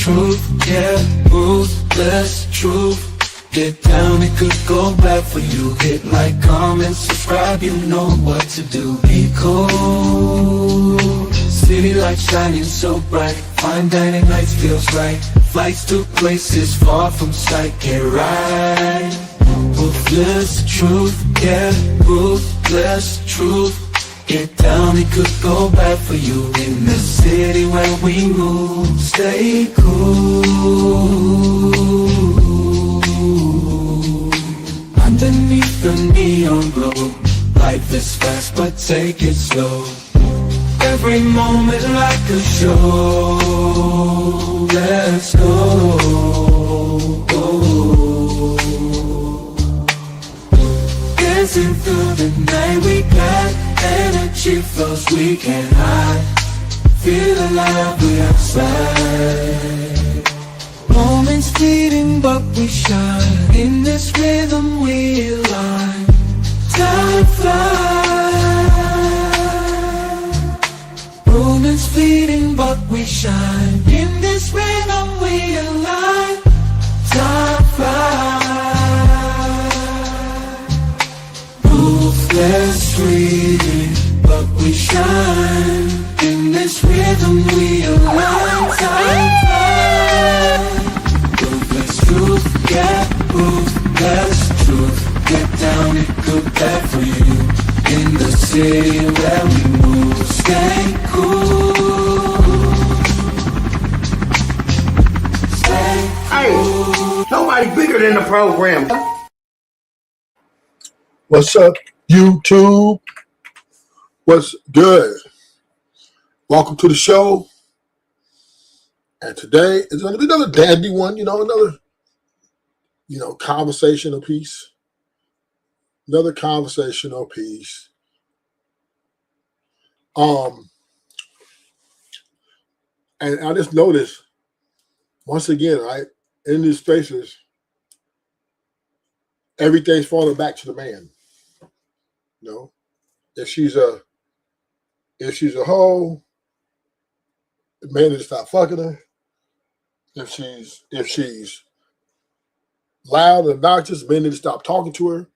truth, yeah, ruthless truth. Get down, it could go bad for you. Hit like, comment, subscribe, you know what to do. Be cool, city lights shining so bright. Fine dining nights feels right. Flights to places far from sight. Get right, ruthless truth, yeah, ruthless truth. Get down, it could go bad for you. In the city where we move, stay cool. Underneath the neon glow, life is fast but take it slow. Every moment like a show. Let's go. Dancing through the night, we got energy flows we can't hide. Feel alive, we outside. Moments fleeting but we shine. In this rhythm we align. Time flies. Moments fleeting but we shine. In this rhythm we align. Time flies. Ruthless fleeting but we shine. In this rhythm we align. Time flies. Ruthless truth, yeah, ruthless truth. Get down, it could bad for you. In the city where we move, stay cool. Stay cool. Hey, nobody bigger than the program. What's up, YouTube? What's good? Welcome to the show. And today is going to be another dandy one, another, conversational piece. Another conversational piece. And I just noticed, once again, right, in these spaces, everything's falling back to the man. If she's a hoe, the man needs to stop fucking her. If she's loud and obnoxious, men need to stop talking to her.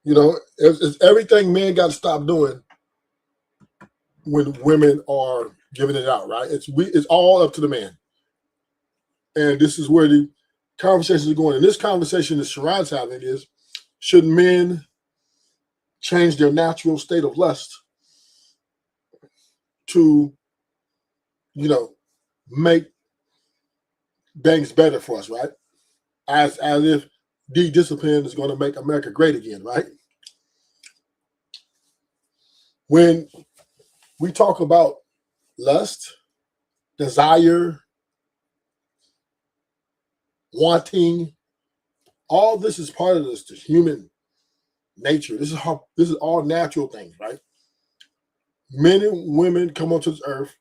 It's everything men got to stop doing when women are giving it out, right? It's all up to the man. And this is where the conversation is going. And this conversation that Sharon's having is, should men change their natural state of lust to, make things better for us, right? As if de-discipline is going to make America great again, right? When we talk about lust, desire, wanting, all this is part of the human nature. This is all natural things, right? Men and women come onto this earth.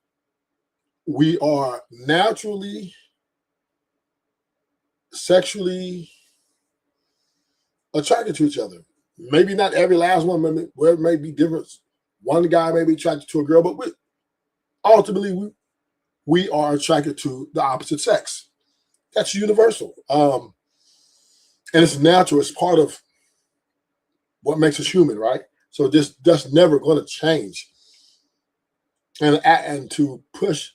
We are naturally, sexually attracted to each other. Maybe not every last one, where it may be different. One guy may be attracted to a girl, but ultimately we are attracted to the opposite sex. That's universal. And it's natural. It's part of what makes us human, right? So that's never going to change. And to push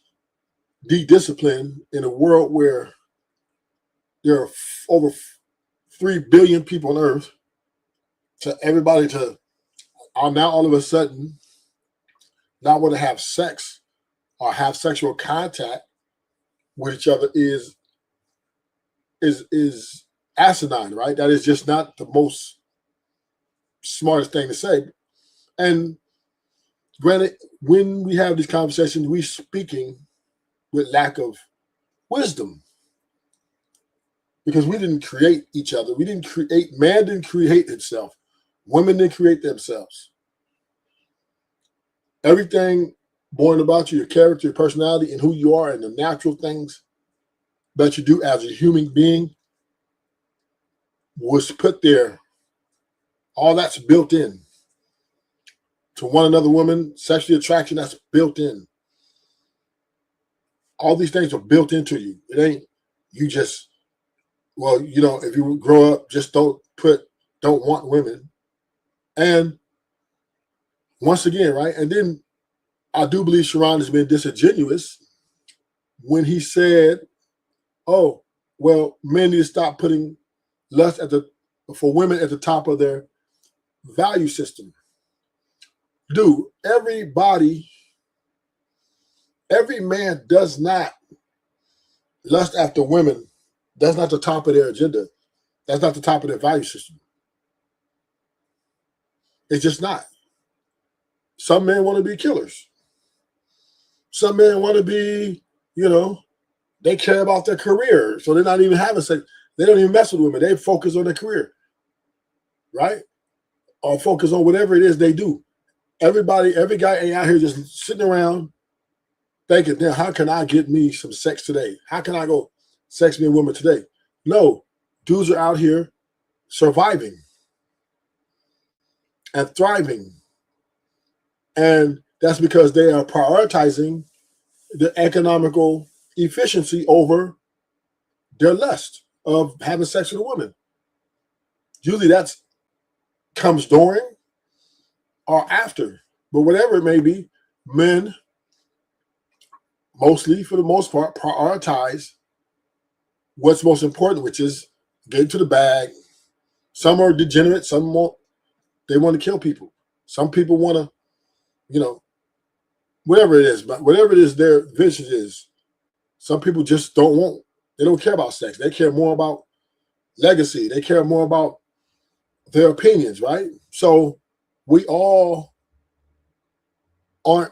de-discipline in a world where there are over 3 billion people on Earth, to everybody to now all of a sudden not want to have sex or have sexual contact with each other is asinine, right? That is just not the most smartest thing to say. And granted, when we have these conversations, we're speaking with lack of wisdom. Because we didn't create each other. Man didn't create himself. Women didn't create themselves. Everything born about you, your character, your personality, and who you are, and the natural things that you do as a human being was put there. All that's built in. To one another woman, sexual attraction, that's built in. All these things are built into you. It ain't you just, well, if you grow up, just don't want women. And once again, right? And then I do believe Sharon has been disingenuous when he said, oh, well, men need to stop putting lust for women at the top of their value system. Dude, every man does not lust after women. That's not the top of their agenda. That's not the top of their value system. It's just not. Some men want to be killers. Some men want to be, they care about their career. So they're not even having sex. They don't even mess with women. They focus on their career, right? Or focus on whatever it is they do. Every guy ain't out here just sitting around thinking, damn, how can I get me some sex today? How can I go sex me a woman today? No, dudes are out here surviving and thriving. And that's because they are prioritizing the economical efficiency over their lust of having sex with a woman. Usually that comes during or after. But whatever it may be, men, mostly for the most part, prioritize what's most important, which is getting to the bag. Some are degenerate, some won't. They want to kill people. Some people want to, whatever it is, but whatever it is their vision is, some people just they don't care about sex. They care more about legacy. They care more about their opinions, right? So we all aren't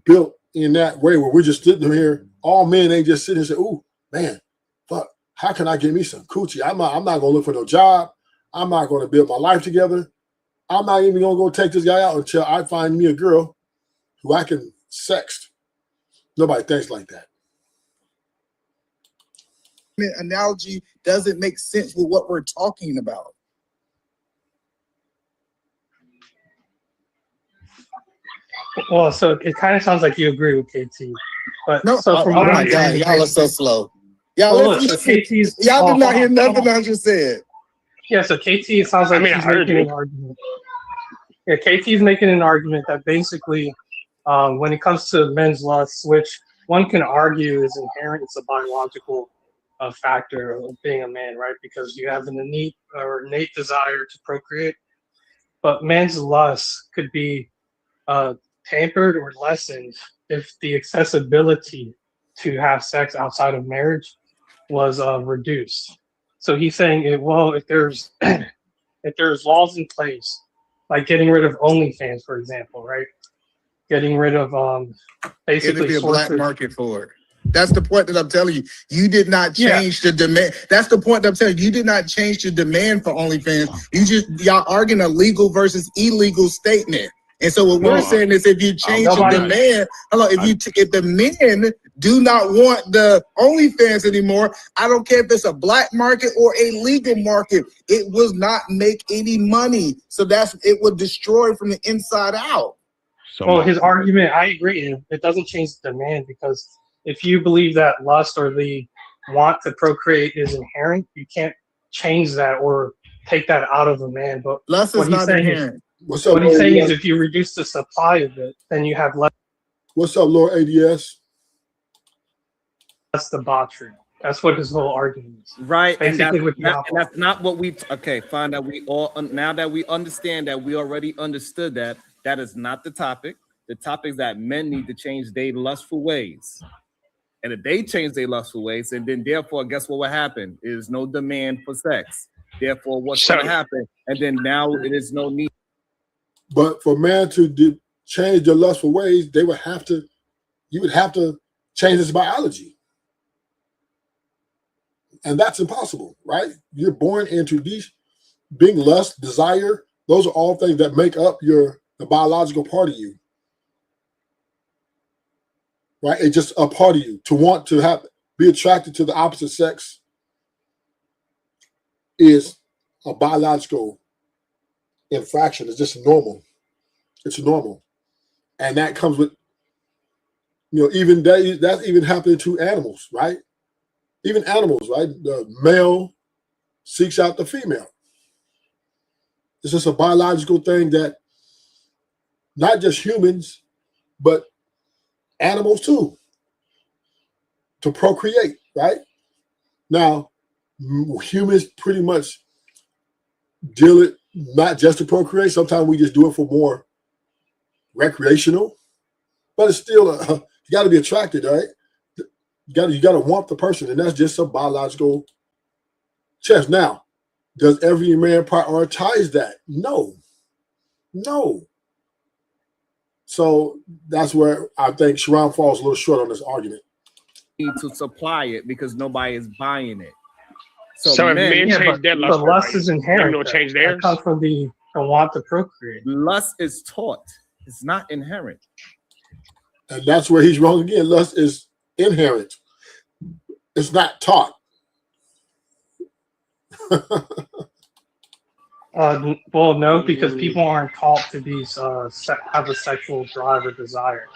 built in that way where we're just sitting here. All men ain't just sitting and say, "Ooh, man, fuck, how can I get me some coochie? I'm not going to look for no job. I'm not going to build my life together. I'm not even going to go take this guy out until I find me a girl who I can sext." Nobody thinks like that. Analogy doesn't make sense with what we're talking about. Well, so it kind of sounds like you agree with KT, but No, so from oh what my I'm God, hearing, y'all are so slow. Y'all, well, look, listen, so KT's y'all did not hear hold nothing on. I just said. Yeah, so KT, it sounds like she's making an argument. Yeah, KT's making an argument that basically, when it comes to men's lusts, which one can argue is inherent, it's a biological factor of being a man, right? Because you have an innate desire to procreate, but men's lust could be tampered or lessened if the accessibility to have sex outside of marriage was reduced. So he's saying, if there's if there's laws in place, like getting rid of OnlyFans, for example, right? Getting rid of basically It'll be a black sources. market for it. That's the point that I'm telling you. You did not change the demand. That's the point that I'm telling you. You did not change the demand for OnlyFans. Y'all arguing a legal versus illegal statement. And so what we're saying is, if you change the demand, if the men do not want the OnlyFans anymore, I don't care if it's a black market or a legal market, it will not make any money. So it would destroy from the inside out. Well, his argument, I agree, it doesn't change the demand, because if you believe that lust or the want to procreate is inherent, you can't change that or take that out of a man. But lust is not inherent. What he's saying is, if you reduce the supply of it, then you have less. What's up, Lord ADS? That's debauchery. That's what his whole argument is. Right, basically, and that's not what we. Okay, fine. That we all now that we understand that we already understood that is not the topic. The topic is that men need to change their lustful ways, and if they change their lustful ways, and then therefore, guess what will happen? Is no demand for sex. Therefore, what's going to happen? And then now it is no need. But for man to change their lustful ways, you would have to change his biology. And that's impossible, right? You're born into these being lust, desire. Those are all things that make up the biological part of you, right? It's just a part of you. To want to be attracted to the opposite sex is a biological infraction. It's just normal. It's normal. And that comes with You know, even that's even happening to animals, right? Even animals, right? The male seeks out the female. It's just a biological thing that not just humans, but animals too, to procreate, right? Now, humans pretty much deal it not just to procreate. Sometimes we just do it for more recreational, but it's still you got to be attracted, right? You got to want the person, and that's just a biological test. Now, does every man prioritize that? No. So that's where I think Sharon falls a little short on this argument. Need to supply it because nobody is buying it. So if men change their lust, but lust is inherent. Women will change theirs. That comes from the want to procreate. Lust is taught. It's not inherent. And that's where he's wrong again. Lust is inherent. It's not taught. Well, no, because people aren't taught to be have a sexual drive or desire.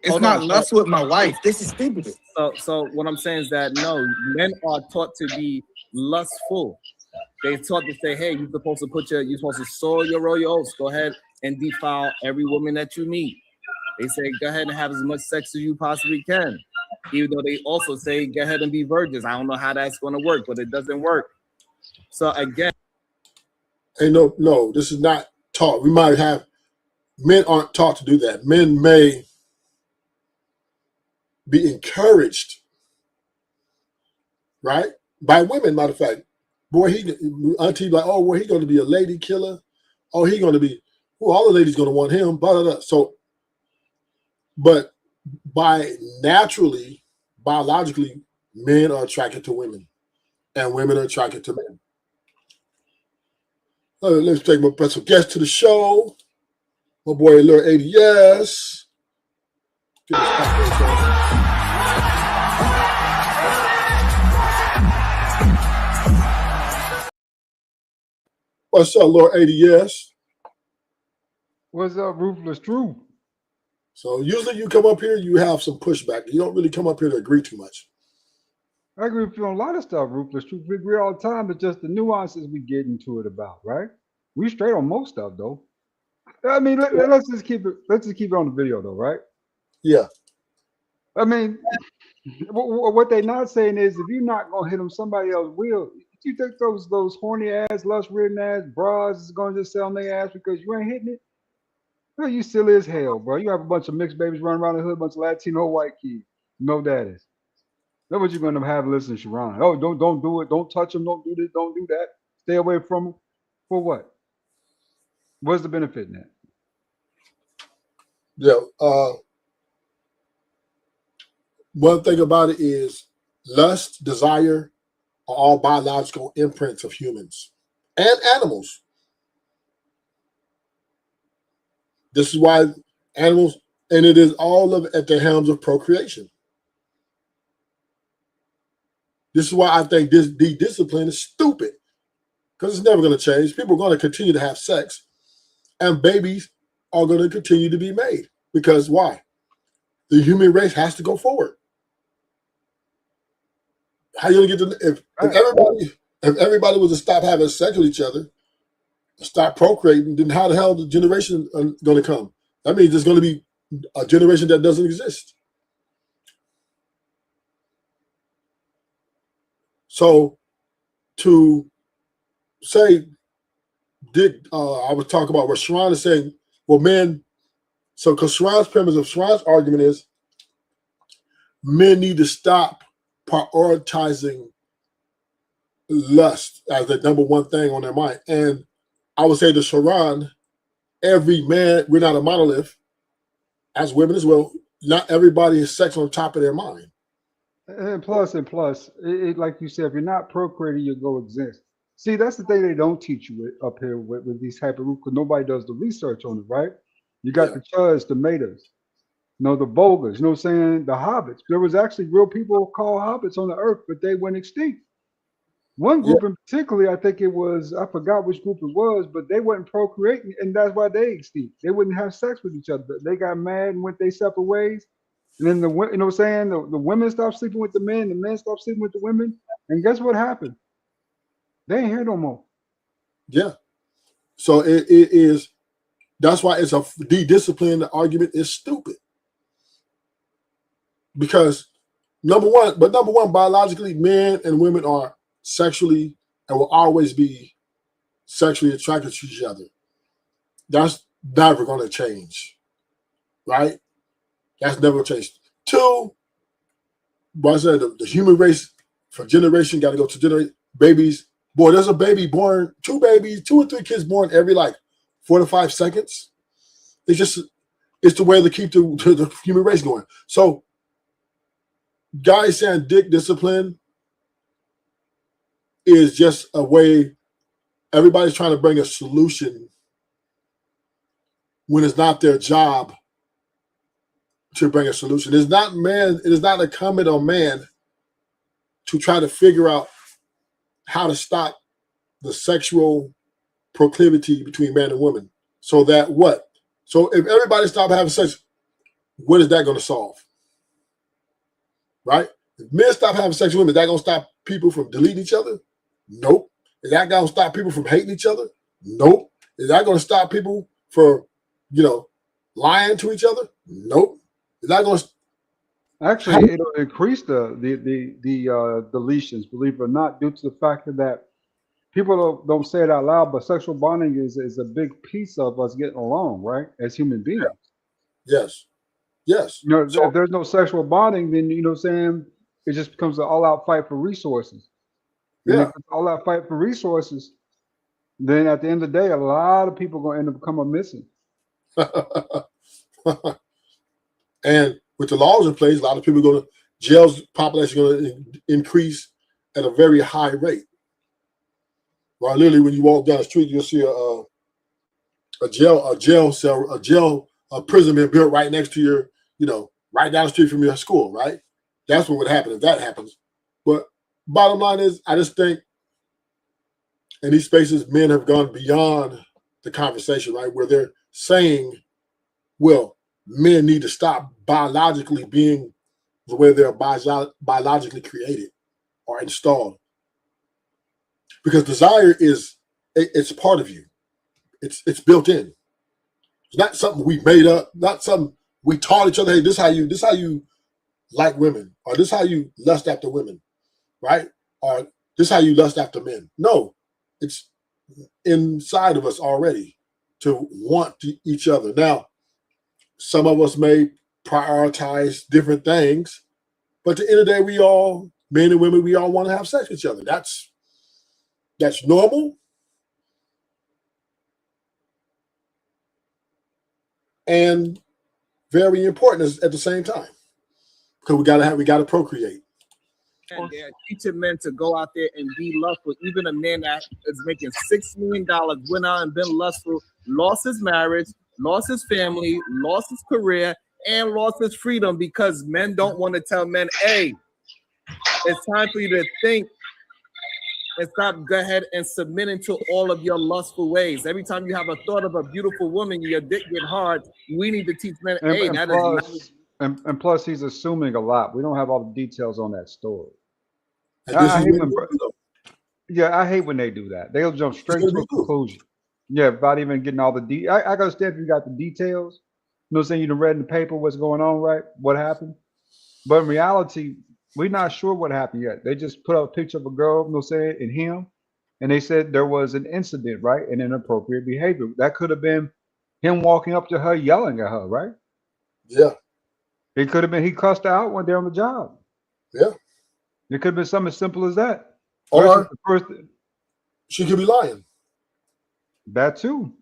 It's not lust with my wife. This is stupid. So what I'm saying is that no, men are taught to be lustful. They're taught to say, hey, you're supposed to sow your royal oats. Go ahead and defile every woman that you meet. They say, go ahead and have as much sex as you possibly can. Even though they also say, go ahead and be virgins. I don't know how that's going to work, but it doesn't work. So again, hey, no, this is not taught. We might have men aren't taught to do that. Men may be encouraged, right, by women. Matter of fact, boy, auntie like, oh, well, he's going to be a lady killer. Oh, he's going to be. Well, all the ladies going to want him. Blah, blah, blah. So, but biologically, men are attracted to women, and women are attracted to men. Let's take my special guest to the show. My boy, Lil ADS. What's up, Lord ADS? What's up, Ruthless Truth? So usually you come up here, you have some pushback. You don't really come up here to agree too much. I agree with you on a lot of stuff, Ruthless Truth. We agree all the time. It's just the nuances we get into it about, right? We straight on most stuff, though. I mean, let's just keep it. Let's just keep it on the video, though, right? Yeah. I mean, what they're not saying is, if you're not gonna hit them, somebody else will. You think those horny ass, lust-ridden ass bras is gonna just sell their ass because you ain't hitting it? Well, you silly as hell, bro. You have a bunch of mixed babies running around the hood, a bunch of Latino white kids, no daddies. That's what you're gonna have listening to Sharon. Oh, don't do it. Don't touch them. Don't do this. Don't do that. Stay away from them. For what? What's the benefit in that? Yeah. One thing about it is lust, desire are all biological imprints of humans and animals. This is why animals, and it is all of it at the helms of procreation. This is why I think this discipline is stupid, because it's never going to change. People are going to continue to have sex, and babies are going to continue to be made. Because why? The human race has to go forward. How you going to get to if everybody was to stop having sex with each other, stop procreating, then how the hell the generation going to come? That means there's going to be a generation that doesn't exist. So to say, I was talking about what Sharon is saying, well, men, so because Sharon's premise of Sharon's argument is men need to stop prioritizing lust as the number one thing on their mind. And I would say to Sharon, every man, we're not a monolith, as women as well. Not everybody is sex on top of their mind. And plus, it, like you said, if you're not procreating, you'll go exist. See, that's the thing they don't teach you up here with these type of rules, because nobody does the research on it, right? You got the Chuds, the Matas, the Vulgars, you know what I'm saying? The Hobbits. There was actually real people called Hobbits on the earth, but they went extinct. One group in particularly, I think it was, I forgot which group it was, but they wasn't procreating, and that's why they extinct. They wouldn't have sex with each other. They got mad and went their separate ways. And then you know what I'm saying? The women stopped sleeping with the men stopped sleeping with the women. And guess what happened? They ain't here no more. Yeah. So it is, that's why it's the discipline argument is stupid. Because number one, biologically, men and women are sexually and will always be sexually attracted to each other. That's never going to change, right? That's never going to change. Two, but I said the human race for generation got to go to generate babies. Boy, there's a baby born, two or three kids born every like 4 to 5 seconds. It's the way to keep the human race going. So guys saying dick discipline is just a way everybody's trying to bring a solution when it's not their job to bring a solution. It is not incumbent on man to try to figure out how to stop the sexual proclivity between man and woman. So that what? So if everybody stopped having sex, what is that going to solve? Right? If men stop having sex with women, is that going to stop people from deleting each other? Nope. Is that going to stop people from hating each other? Nope. Is that going to stop people from, lying to each other? Nope. Is that going to actually it'll increase the deletions, believe it or not, due to the fact that people don't say it out loud, but sexual bonding is a big piece of us getting along, right? As human beings. Yes. Yes. If there's no sexual bonding, then you know what I'm saying, it just becomes an all-out fight for resources. And if it's all-out fight for resources, then at the end of the day, a lot of people are going to end up becoming missing. And with the laws in place, a lot of people go to jail's population going to increase at a very high rate. Right, literally, when you walk down the street, you'll see a prison being built right next to your, right down the street from your school. Right, that's what would happen if that happens. But bottom line is, I just think in these spaces, men have gone beyond the conversation, right, where they're saying, well, men need to stop biologically being the way they're biologically created or installed. Because desire it's part of you. It's built in. It's not something we made up, not something we taught each other. Hey, this is how you like women, or this is how you lust after women, right? Or this is how you lust after men. No, it's inside of us already to want each other. Now, some of us may prioritize different things, but at the end of the day, we all, men and women, we all want to have sex with each other. That's normal. And very important at the same time. Because we gotta procreate. And they're teaching men to go out there and be lustful. Even a man that is making $6 million went out and been lustful, lost his marriage, lost his family, lost his career, and lost his freedom because men don't want to tell men, hey, it's time for you to think and stop, go ahead and submit into all of your lustful ways. Every time you have a thought of a beautiful woman, your dick get hard. We need to teach men, hey, that is not. And plus, he's assuming a lot. We don't have all the details on that story. I hate when they do that. They'll jump straight to a conclusion. Yeah, without even getting all the details. I understand if you got the details. You know what I'm saying? You done read in the paper what's going on, right? What happened? But in reality, we're not sure what happened yet. They just put up a picture of a girl, you know what I'm saying, and him. And they said there was an incident, right? And inappropriate behavior. That could have been him walking up to her, yelling at her, right? Yeah. It could have been he cussed her out one day on the job. Yeah. It could have been something as simple as that. Or she could be lying. That too.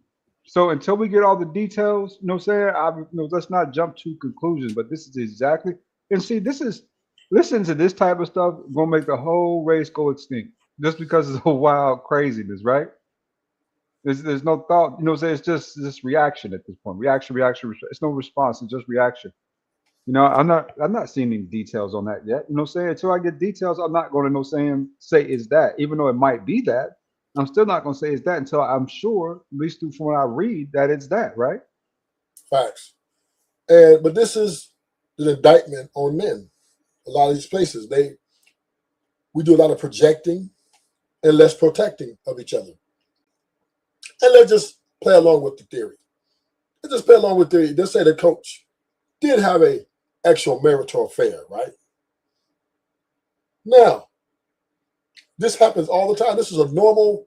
So until we get all the details, you know what I'm saying? Let's not jump to conclusions, but this is exactly, and see, listen to this type of stuff gonna make the whole race go extinct just because it's a wild craziness, right? There's no thought, you know what I'm saying? It's just reaction at this point. Reaction. It's no response, it's just reaction. You know, I'm not seeing any details on that yet. You know what I'm saying? Until I get details, I'm not going to say is that, even though it might be that, I'm still not going to say it's that until I'm sure, at least from what I read, that it's that, right? Facts. But this is an indictment on men. A lot of these places, we do a lot of projecting and less protecting of each other. And let's just play along with the theory. Let's just play along with the theory. Let's say the coach did have a extramarital affair, right? Now, this happens all the time. This is a normal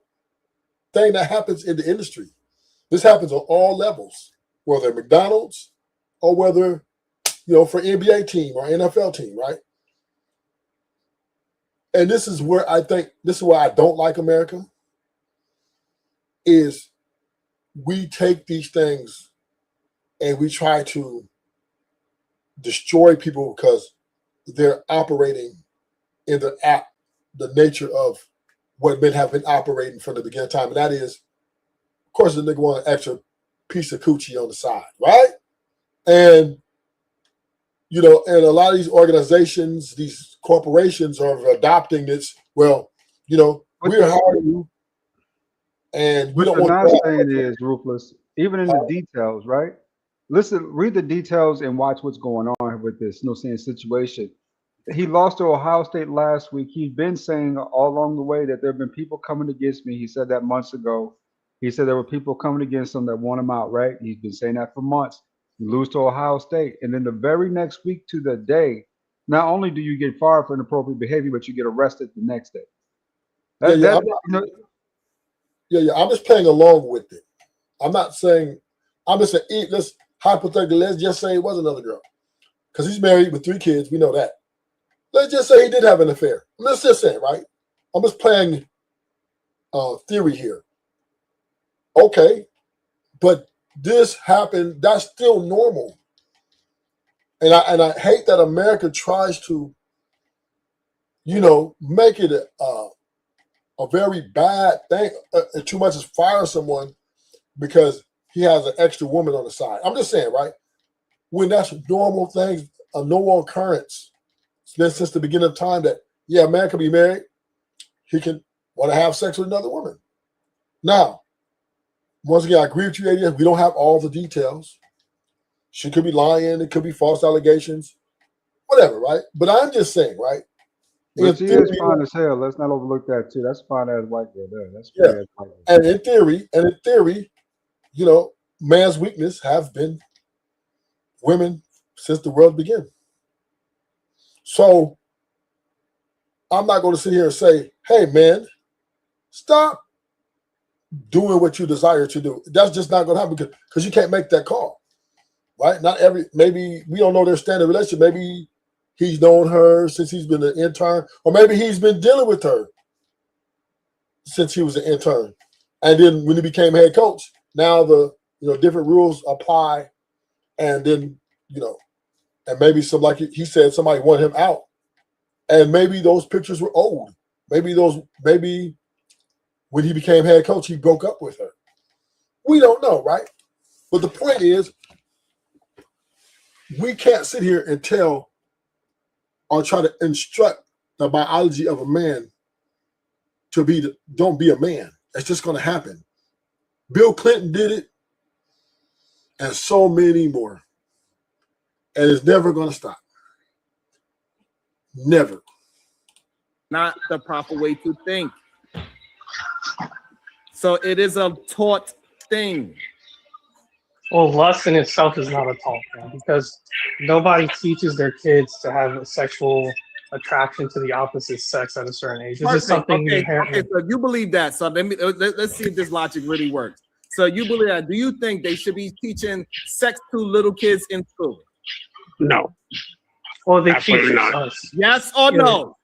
thing that happens in the industry. This happens on all levels, whether McDonald's or whether, for NBA team or NFL team, right? And this is where I don't like America, is we take these things and we try to destroy people because they're operating in the nature of what men have been operating from the beginning of time. And that is, of course, the nigga want an extra piece of coochie on the side, right? And, and a lot of these organizations, these corporations are adopting this, we're hiring you. And we don't want what they're not saying is, Ruthless, even in the details, right? Listen, read the details and watch what's going on with this situation. He lost to Ohio State last week. He's been saying all along the way that there have been people coming against me. He said that months ago. He said there were people coming against him that want him out, right? He's been saying that for months. You lose to Ohio State. And then the very next week to the day, not only do you get fired for inappropriate behavior, but you get arrested the next day. I'm just playing along with it. I'm just saying, let's hypothetically, let's just say it was another girl. Because he's married with 3 kids. We know that. Let's just say he did have an affair. Let's just say, right? I'm just playing theory here. Okay, but this happened. That's still normal. And I hate that America tries to, make it a very bad thing. Too much is fire someone because he has an extra woman on the side. I'm just saying, right? When that's normal things, a normal occurrence. It's been since the beginning of time that, a man can be married. He can want to have sex with another woman. Now, once again, I agree with you, ADS. We don't have all the details. She could be lying. It could be false allegations. Whatever, right? But I'm just saying, right? But she is fine as hell. Let's not overlook that, too. That's fine as white girl there. That's white girl. And in theory, man's weakness have been women since the world began. So I'm not going to sit here and say, hey, man, stop doing what you desire to do. That's just not going to happen because you can't make that call, right? Maybe we don't know their standard relationship. Maybe he's known her since he's been an intern, or maybe he's been dealing with her since he was an intern. And then when he became head coach, now the different rules apply, and then and maybe he said somebody wanted him out, and maybe those pictures were old. Maybe when he became head coach, he broke up with her. We don't know, right? But the point is, we can't sit here and tell or try to instruct the biology of a man to don't be a man. It's just going to happen. Bill Clinton did it, and so many more. And it's never going to stop. Never. Not the proper way to think. So it is a taught thing. Well, lust in itself is not a taught thing because nobody teaches their kids to have a sexual attraction to the opposite sex at a certain age. This is something inherent. Okay, so you believe that. So let's see if this logic really works. So you believe that. Do you think they should be teaching sex to little kids in school? No. Well, they teach us. Yes or no?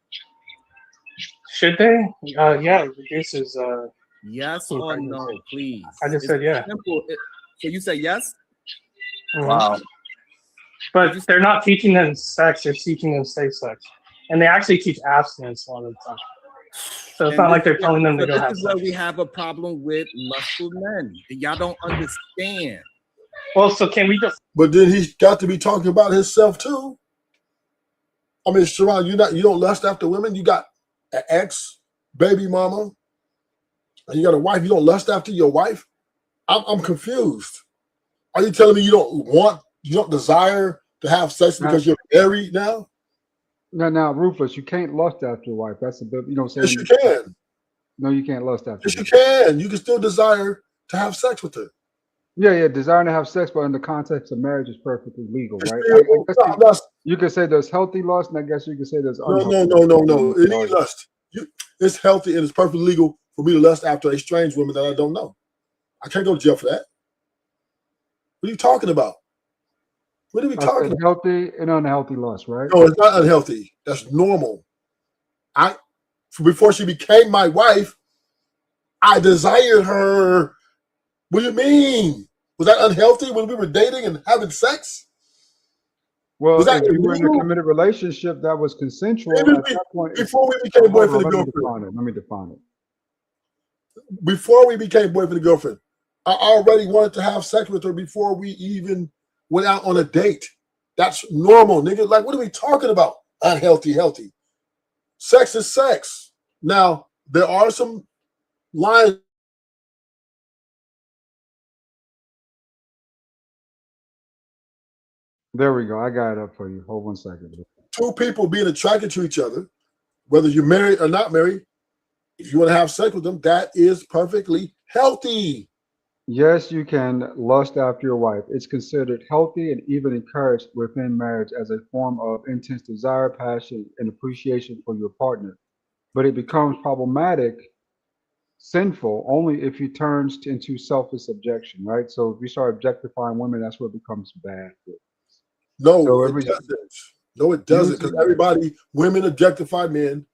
Should they? Yeah, this is yes or no, please. I just said yeah. Simple. So you say yes? Wow. But they're not teaching them sex, they're teaching them safe sex. And they actually teach abstinence a lot of the time. So it's not like they're telling them to go have sex. This is where we have a problem with lustful men. Y'all don't understand. Well, so can we just? But then he's got to be talking about himself too. I mean, Sharon, you don't lust after women. You got an ex, baby mama, and you got a wife. You don't lust after your wife. I'm confused. Are you telling me you don't desire to have sex because you're married now? Now, Rufus, you can't lust after your wife. That's a bit, you know what I'm saying? Yes, you can. No, you can't lust after. Yes, you can. You can still desire to have sex with her. Yeah, desiring to have sex, but in the context of marriage is perfectly legal, right? You could say there's healthy lust, and I guess you could say there's unhealthy. No. It ain't lust. It's healthy and it's perfectly legal for me to lust after a strange woman that I don't know. I can't go to jail for that. What are you talking about? What are we talking about? Healthy and unhealthy lust, right? No, it's not unhealthy. That's normal. Before she became my wife, I desired her. What do you mean? Was that unhealthy when we were dating and having sex? Well, if you were in a committed relationship that was consensual at that point, before we became boyfriend and girlfriend. Let me define it. Before we became boyfriend and girlfriend, I already wanted to have sex with her before we even went out on a date. That's normal, nigga. Like, what are we talking about? Unhealthy, healthy. Sex is sex. Now, there are some lines. There we go. I got it up for you. Hold 1 second. Two people being attracted to each other, whether you're married or not married, if you want to have sex with them, that is perfectly healthy. Yes, you can lust after your wife. It's considered healthy and even encouraged within marriage as a form of intense desire, passion, and appreciation for your partner. But it becomes problematic, sinful, only if he turns into selfish objection, right? So if you start objectifying women, that's where it becomes bad. No, it doesn't. No, it doesn't. Because women objectify men,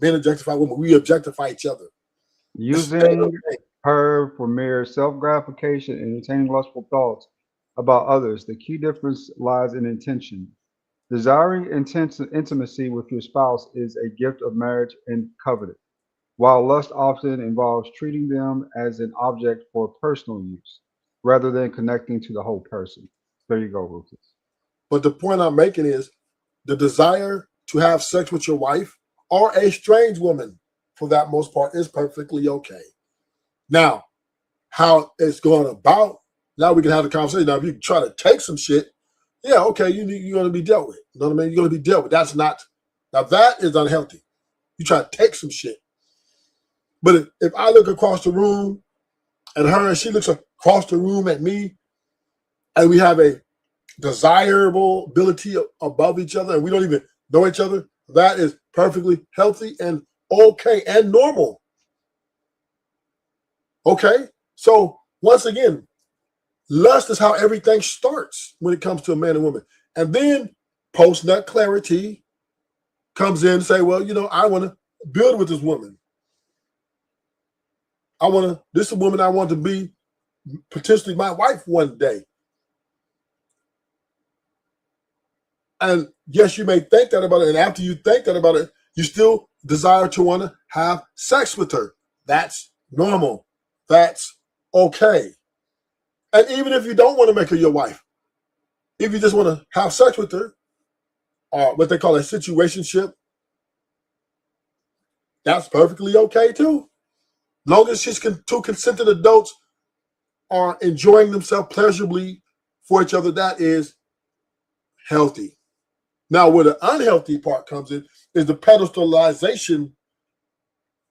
men objectify women. We objectify each other. Using her for mere self-gratification and entertaining lustful thoughts about others. The key difference lies in intention. Desiring intense intimacy with your spouse is a gift of marriage and covenant, while lust often involves treating them as an object for personal use rather than connecting to the whole person. There you go, Rufus. But the point I'm making is the desire to have sex with your wife or a strange woman, for that most part, is perfectly okay. Now, how it's going about, now we can have the conversation. Now, if you try to take some shit, yeah, okay, you're going to be dealt with. You know what I mean? You're going to be dealt with. That's not, now that is unhealthy. You try to take some shit. But if I look across the room at her and she looks across the room at me, and we have a desirable ability above each other and we don't even know each other, that is perfectly healthy and okay and normal. Okay? So once again, lust is how everything starts when it comes to a man and woman. And then post-nut clarity comes in and say, well, I want to build with this woman. This is a woman I want to be potentially my wife one day. And yes, you may think that about it. And after you think that about it, you still desire to want to have sex with her. That's normal. That's okay. And even if you don't want to make her your wife, if you just want to have sex with her, or what they call a situationship, that's perfectly okay too. Long as two consenting adults are enjoying themselves pleasurably for each other, that is healthy. Now, where the unhealthy part comes in is the pedestalization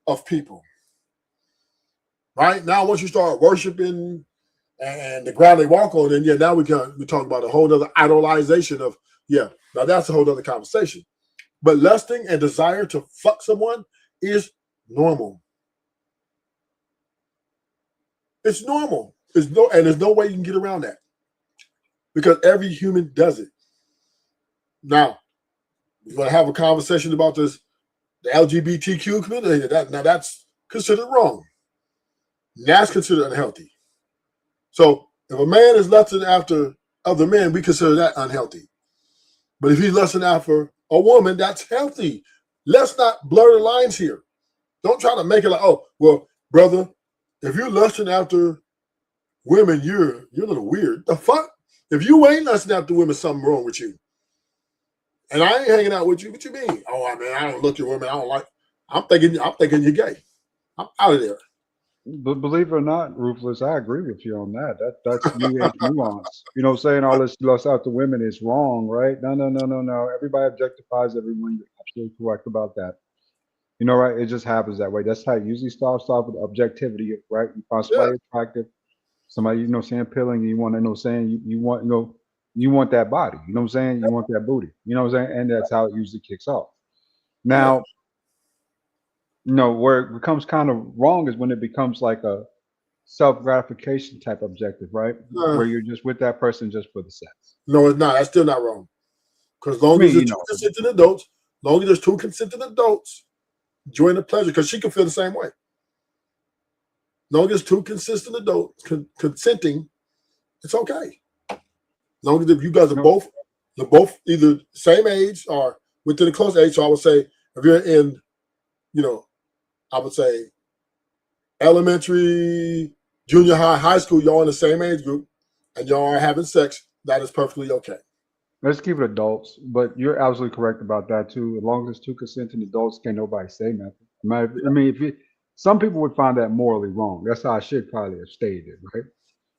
of people. Right? Now, once you start worshiping and the ground they walk on, then now we talk about a whole other idolization of, now that's a whole other conversation. But lusting and desire to fuck someone is normal. It's normal. And there's no way you can get around that. Because every human does it. Now, we're going to have a conversation about the LGBTQ community. Now that's considered wrong. That's considered unhealthy. So if a man is lusting after other men, we consider that unhealthy. But if he's lusting after a woman, that's healthy. Let's not blur the lines here. Don't try to make it like, oh, well, brother, if you're lusting after women, you're a little weird. The fuck? If you ain't lusting after women, something wrong with you. And I ain't hanging out with you. What you mean? Oh, I mean, I don't look at women. I don't like. I'm thinking you're gay. I'm out of there. But believe it or not, Ruthless, I agree with you on that. That's new age nuance. You know what I'm saying? All this lust after women is wrong, right? No. Everybody objectifies everyone. You're absolutely correct about that. You know, right? It just happens that way. That's how it usually starts off with objectivity, right? You find somebody attractive, somebody, you know, saying appealing, you want to know saying you want, you know, you want that body, you know what I'm saying? You want that booty, you know what I'm saying? And that's how it usually kicks off. Now, you know, where it becomes kind of wrong is when it becomes like a self-gratification type objective, right? Where you're just with that person just for the sex. No, it's not. That's still not wrong. Because long as there's two consenting adults, long as there's two consenting adults enjoying the pleasure, because she can feel the same way. Long as two consistent adults consenting, it's okay. Long as you guys are both either same age or within a close age. So I would say if you're in, you know, I would say elementary, junior high, high school, y'all in the same age group and y'all are having sex, that is perfectly okay. Let's keep it adults, but you're absolutely correct about that too. As long as it's two consenting adults, can't nobody say nothing. I mean, some people would find that morally wrong. That's how I should probably have stated it, right?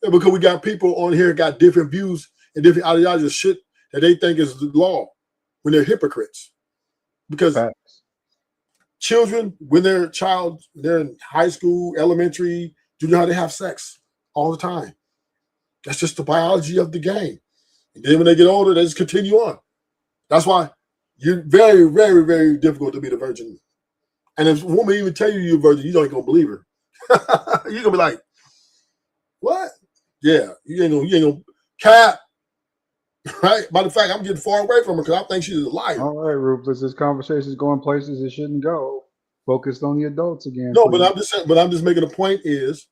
Yeah, because we got people on here got different views and different ideologies of shit that they think is the law when they're hypocrites. Because children, when they're in high school, elementary, junior high, they have sex all the time. That's just the biology of the game. And then when they get older, they just continue on. That's why you're very, very, very difficult to be the virgin. And if a woman even tell you you're a virgin, you ain't gonna believe her. You're gonna be like, what? Yeah, you ain't gonna cap. Right? By the fact, I'm getting far away from her because I think she's a liar. All right, Rufus, this conversation is going places it shouldn't go. Focused on the adults again. No, but I'm just saying, I'm just making a point is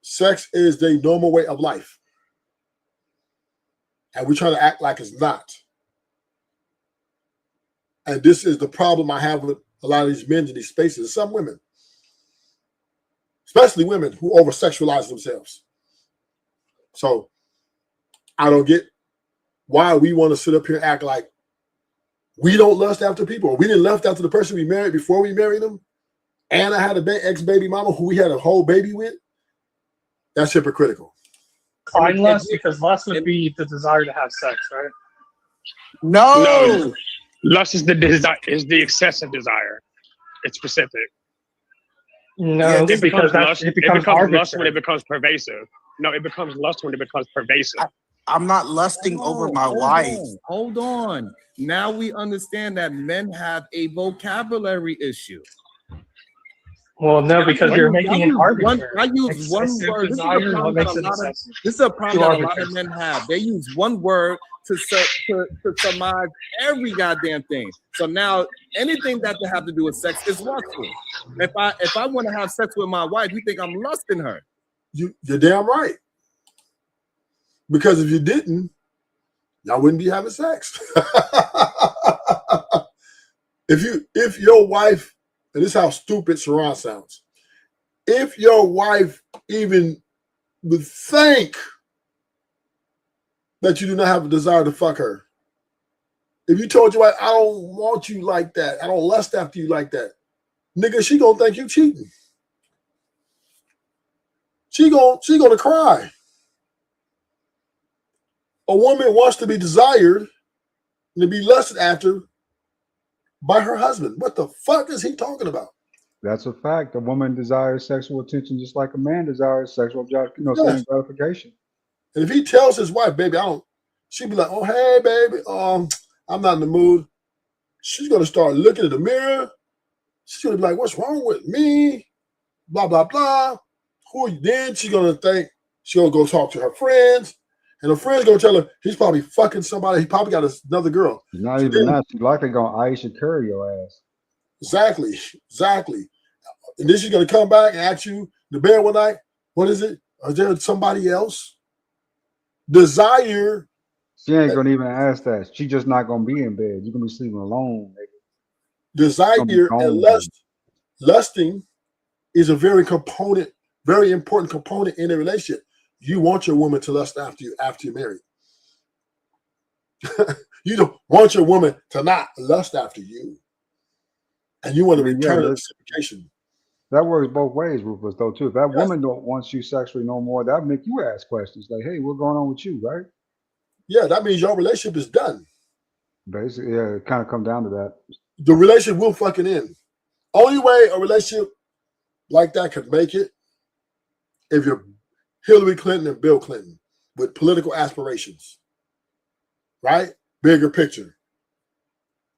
sex is the normal way of life. And we're trying to act like it's not. And this is the problem I have with a lot of these men in these spaces. Some women, especially women who over-sexualize themselves. So I don't get why we want to sit up here and act like we don't lust after people, or we didn't lust after the person we married before we married them. And I had an ex-baby mama who we had a whole baby with. That's hypocritical. Find lust, because lust would be the desire to have sex, right? No. Lust is the desire, is the excessive desire. It's specific. No, it becomes lust. It becomes lust when it becomes pervasive. No, it becomes lust when it becomes pervasive. I'm not lusting over my wife. Hold on. Now we understand that men have a vocabulary issue. Well, no, because you're making an arbitrary. I use one word. This is a problem that a lot of men have. They use one word to surmise every goddamn thing. So now anything that they have to do with sex is lustful. If I want to have sex with my wife, you think I'm lusting her? You're damn right. Because if you didn't, y'all wouldn't be having sex. If your wife, and this is how stupid Sharon sounds, if your wife even would think that you do not have a desire to fuck her, if you told your wife, I don't want you like that, I don't lust after you like that, nigga, she gonna think you cheating. She gonna cry. A woman wants to be desired and to be lusted after by her husband. What the fuck is he talking about? That's a fact. A woman desires sexual attention just like a man desires sexual gratification. And if he tells his wife, baby, she'd be like, oh, hey, baby, I'm not in the mood. She's going to start looking at the mirror. She's going to be like, what's wrong with me? Blah, blah, blah. Who are you? Then she's going to think, she's going to go talk to her friends. And her friend's going to tell her he's probably fucking somebody. He probably got another girl. Not even that. She's likely going to Aisha Curry your ass. Exactly. And then she's going to come back and ask you in the bed one night, what is it? Is there somebody else? Desire. She ain't going to even ask that. She's just not going to be in bed. You're going to be sleeping alone. Desire and lusting is a very component very important component in a relationship. You want your woman to lust after you after you're married. You don't want your woman to not lust after you. And you want to return the reciprocation. That works both ways, Rufus, though, too. If that woman don't want you sexually no more, that'll make you ask questions like, hey, what's going on with you, right? Yeah, that means your relationship is done. Basically, yeah, it kind of come down to that. The relationship will fucking end. Only way a relationship like that could make it if you're Hillary Clinton and Bill Clinton with political aspirations, right? Bigger picture,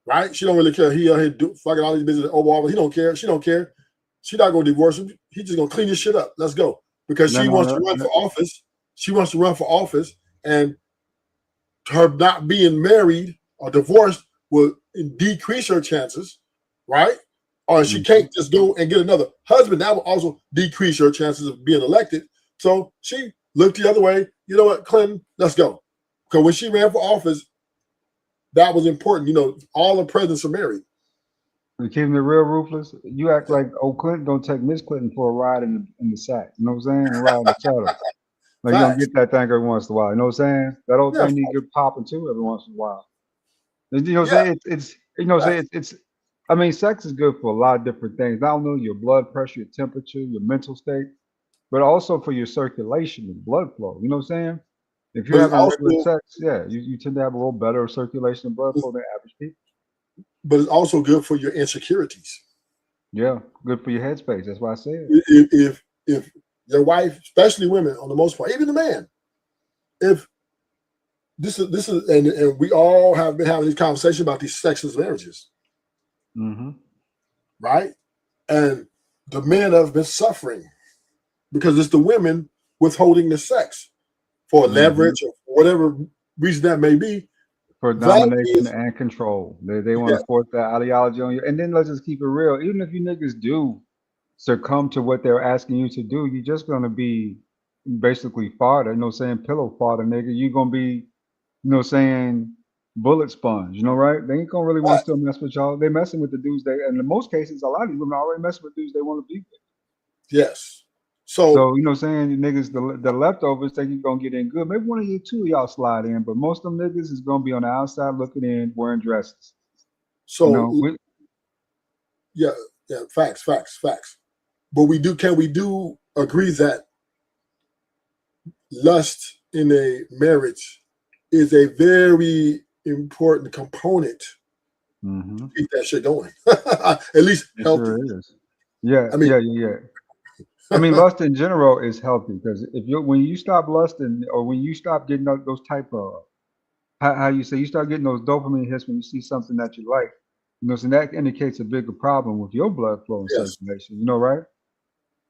right? She don't really care. He fucking all these business over. He don't care. She don't care. She not gonna divorce him. He's just gonna clean his shit up. Let's go. Because she wants to run for office. She wants to run for office, and her not being married or divorced will decrease her chances, right? Or she can't just go and get another husband. That will also decrease her chances of being elected. So she looked the other way. You know what, Clinton, let's go. Because when she ran for office, that was important. You know, all the presidents are married. You keeping it real, Ruthless. You act like old Clinton don't take Miss Clinton for a ride in the sack. You know what I'm saying? A ride in the saddle. Like you don't get that thing every once in a while. You know what I'm saying? That old thing need to get popping too every once in a while. You know what I'm saying? It's you know what I'm saying? It's I mean, sex is good for a lot of different things. Not only your blood pressure, your temperature, your mental state, but also for your circulation and blood flow. You know what I'm saying? If you're having regular sex, you tend to have a little better circulation and blood flow than average people. But it's also good for your insecurities. Yeah, good for your headspace. That's why I said. If your wife, especially women, on the most part, even the man, if this is, and we all have been having these conversations about these sexless marriages, right? And the men have been suffering because it's the women withholding the sex for leverage or whatever reason that may be. For domination and control. They want to force that ideology on you. And then let's just keep it real. Even if you niggas do succumb to what they're asking you to do, you're just going to be basically fodder, you know what I'm saying? Pillow fodder, nigga. You're going to be, you know what I'm saying, bullet sponge, you know, right? They ain't going to really want to still mess with y'all. They messing with the dudes and in most cases, a lot of these women are already messing with dudes they want to be with. Yes. So you know what I'm saying? You niggas, the leftovers think you're going to get in good. Maybe one of you two of y'all slide in, but most of them niggas is going to be on the outside looking in, wearing dresses. So, facts. But can we do agree that lust in a marriage is a very important component to keep that shit going? At least healthy. Sure is. Yeah, I mean, yeah. I mean, lust in general is healthy because when you stop lusting or when you stop getting those type of how you say you start getting those dopamine hits when you see something that you like, you know, so that indicates a bigger problem with your blood flow and circulation. You know, right?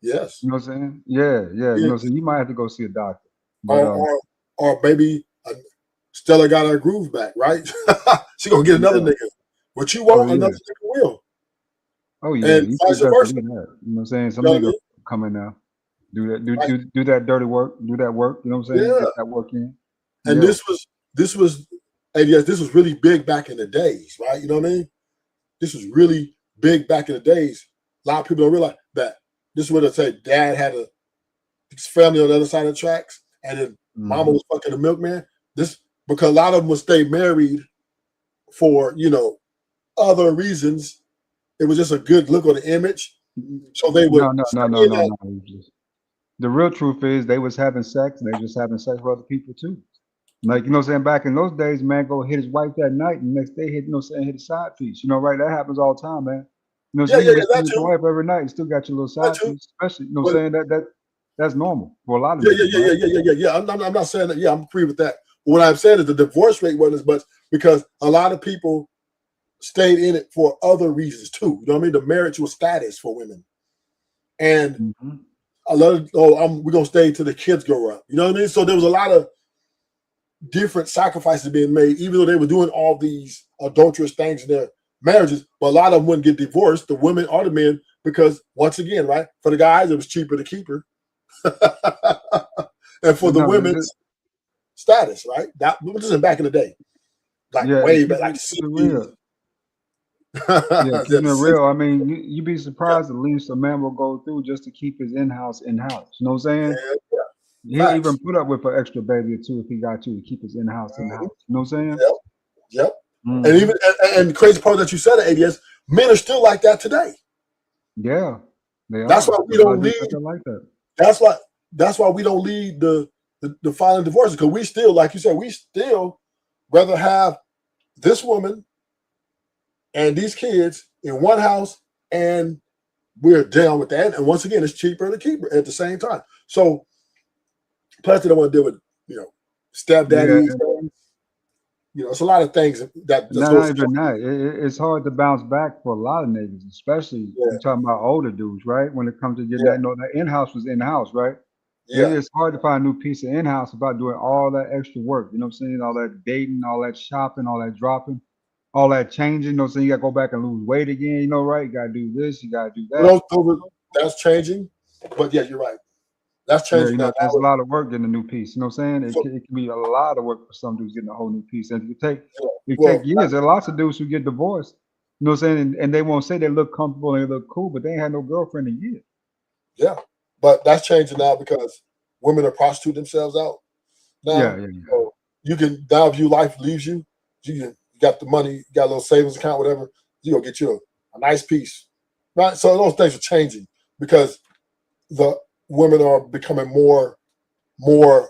Yes. You know what I'm saying? Yeah. You know, so you might have to go see a doctor. But, or maybe Stella got her groove back, right? She gonna get another nigga. What you want, another nigga will. Oh yeah, and vice versa. You know what I'm saying? Some nigga come in now, do that dirty work, do that work. You know what I'm saying? Get that work in. And this was, and yes, this was really big back in the days, right? You know what I mean? This was really big back in the days. A lot of people don't realize that. This is what I say. Dad had his family on the other side of the tracks, and then mama was fucking the milkman. This because a lot of them would stay married for, you know, other reasons. It was just a good look on the image. So they would no. The real truth is they was having sex and they just having sex with other people too. Like, you know what I'm saying? Back in those days, man, go hit his wife that night and the next day hit, you know what I'm saying, hit a side piece. You know, right? That happens all the time, man. You know what I'm saying? You hit your wife every night and still got your little side piece, especially, you know what I'm saying? That's normal for a lot of people. Yeah. I'm not saying that. Yeah, I'm agree with that. But what I'm saying is the divorce rate wasn't as much because a lot of people stayed in it for other reasons too. You know what I mean? The marital status for women. And a lot of, we're going to stay till the kids grow up. You know what I mean? So there was a lot of different sacrifices being made, even though they were doing all these adulterous things in their marriages. But a lot of them wouldn't get divorced, the women or the men, because once again, right, for the guys, it was cheaper to keep her. And for the women's status, right? That this is back in the day. Like way back, like 60s. Yeah, keeping it real. I mean, you'd be surprised the lengths a man will go through just to keep his in-house in-house. You know what I'm saying? Yeah. He'll even put up with an extra baby or two if he got to keep his in-house in-house. You know what I'm saying? Yep. Mhm. And even and the crazy part that you said at ADS, men are still like that today. Yeah, they That's are. why we A lot don't of need. dudes are like that. That's why we don't lead the filing divorces, because we still, like you said, we still rather have this woman and these kids in one house, and we're down with that. And once again, it's cheaper to keep her at the same time. So plus they don't want to deal with, stepdaddies. It's a lot of things that Not even that. It's hard to bounce back for a lot of niggas, especially you talking about older dudes, right? When it comes to getting that in-house was in-house, right? It's hard to find a new piece of in-house about doing all that extra work. You know what I'm saying? All that dating, all that shopping, all that dropping, all that changing. You know what I'm saying? You got to go back and lose weight again. You know, right? You got to do this. You got to do that. That's changing. But yeah, you're right. That's Yeah, changing now. there's a lot of work getting a new piece. You know what I'm saying? It can be a lot of work for some dudes getting a whole new piece. And it take years. There are lots of dudes who get divorced. You know what I'm saying? And they won't say they look comfortable and they look cool, but they ain't had no girlfriend in years. Yeah. But that's changing now because women are prostituting themselves out now. Yeah. So you can now, if your life leaves you, you got the money, you got a little savings account, whatever, you gonna get you a nice piece. Right? So those things are changing because the women are becoming more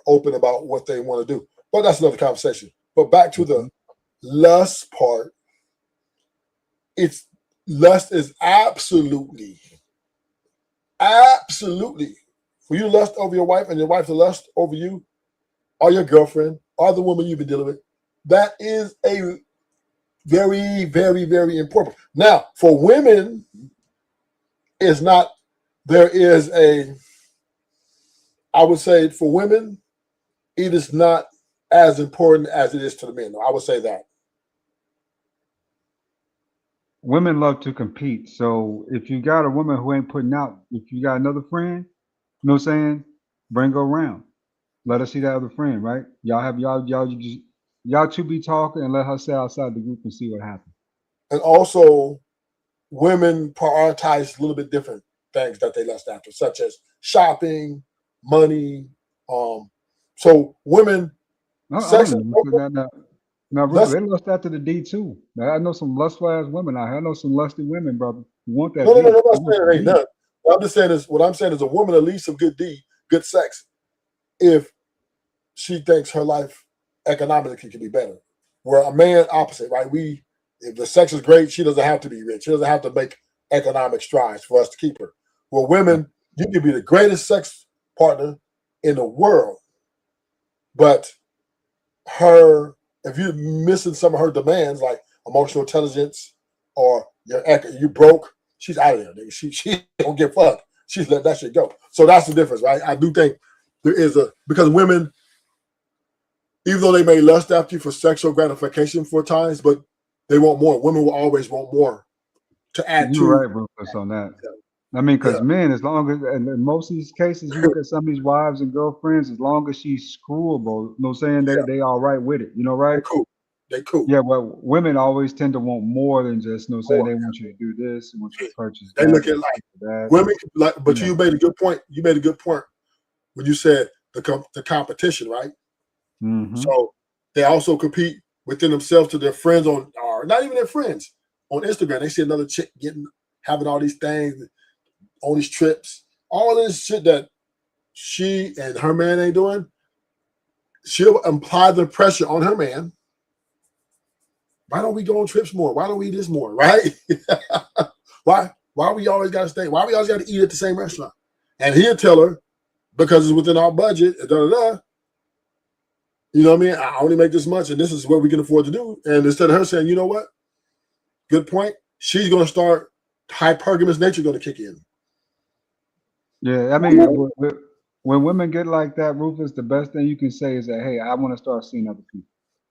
open about what they want to do. But that's another conversation. But back to the lust part, lust is absolutely for you to lust over your wife and your wife to lust over you or your girlfriend or the woman you've been dealing with. That is a very, very, very important. Now, for women, I would say for women, it is not as important as it is to the men. I would say that. Women love to compete. So if you got a woman who ain't putting out, if you got another friend, you know what I'm saying? Bring her around. Let her see that other friend, right? Y'all two be talking and let her sit outside the group and see what happens. And also, women prioritize a little bit different things that they lust after, such as shopping, money. So women, sex. Now, they lust after the D too. Now, I know some lustful ass women out here. I know some lusty women, brother. You want that? No. I'm not saying it ain't none. What I'm saying is a woman at least some good D, good sex, if she thinks her life economically can be better. Where a man opposite, right? If the sex is great, she doesn't have to be rich. She doesn't have to make economic strides for us to keep her. Well, women, you can be the greatest sex partner in the world, but if you're missing some of her demands, like emotional intelligence or you broke, she's out of there. Nigga. She don't give a fuck. She's letting that shit go. So that's the difference, right? I do think there is because women, even though they may lust after you for sexual gratification for times, but they want more. Women will always want more to add to. You're right, Rufus, on that. I mean, because men, as long as, and in most of these cases, you look at some of these wives and girlfriends, as long as she's screwable, you know what I'm saying? They all right with it, you know, right? They cool. Yeah, well, women always tend to want more than just, you know what I'm saying? They want you to do this, they want you to purchase that. They look at that. Women, but you made a good point. You made a good point when you said the competition, right? Mm-hmm. So they also compete within themselves to their friends or not even their friends on Instagram. They see another chick having all these things, all these trips, all this shit that she and her man ain't doing. She'll apply the pressure on her man. Why don't we go on trips more? Why don't we eat this more? Right? Why we always got to stay? Why we always got to eat at the same restaurant? And he'll tell her because it's within our budget. You know what I mean? I only make this much, and this is what we can afford to do. And instead of her saying, you know what? Good point. She's going to start hypergamous nature going to kick in. Yeah, I mean, when women get like that, Rufus, the best thing you can say is that, hey, I want to start seeing other people.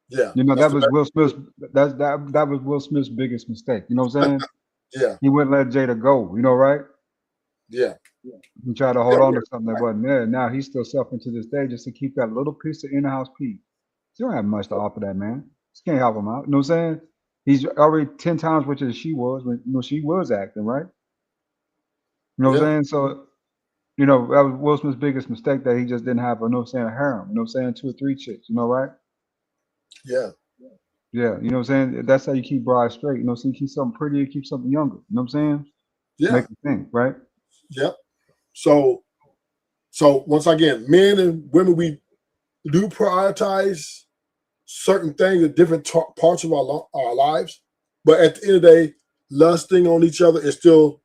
Yeah, you know that was Will Smith's. That was Will Smith's biggest mistake. You know what I'm saying? Yeah, he wouldn't let Jada go. You know, right? Yeah, he tried to hold on to something that wasn't there. Now he's still suffering to this day just to keep that little piece of in-house peace. You don't have much to offer that man. Just can't help him out. You know what I'm saying? He's already 10 times richer than she was when she was acting, right? You know what I'm saying? So, that was Will Smith's biggest mistake, that he just didn't have a harem, 2 or 3 chicks, right? Yeah. Yeah, you know what I'm saying? That's how you keep brides straight. So you keep something prettier, keep something younger. You know what I'm saying? Yeah. Make you think, right? Yep. So once again, men and women, we do prioritize certain things at different parts of our lives, but at the end of the day, lusting on each other is still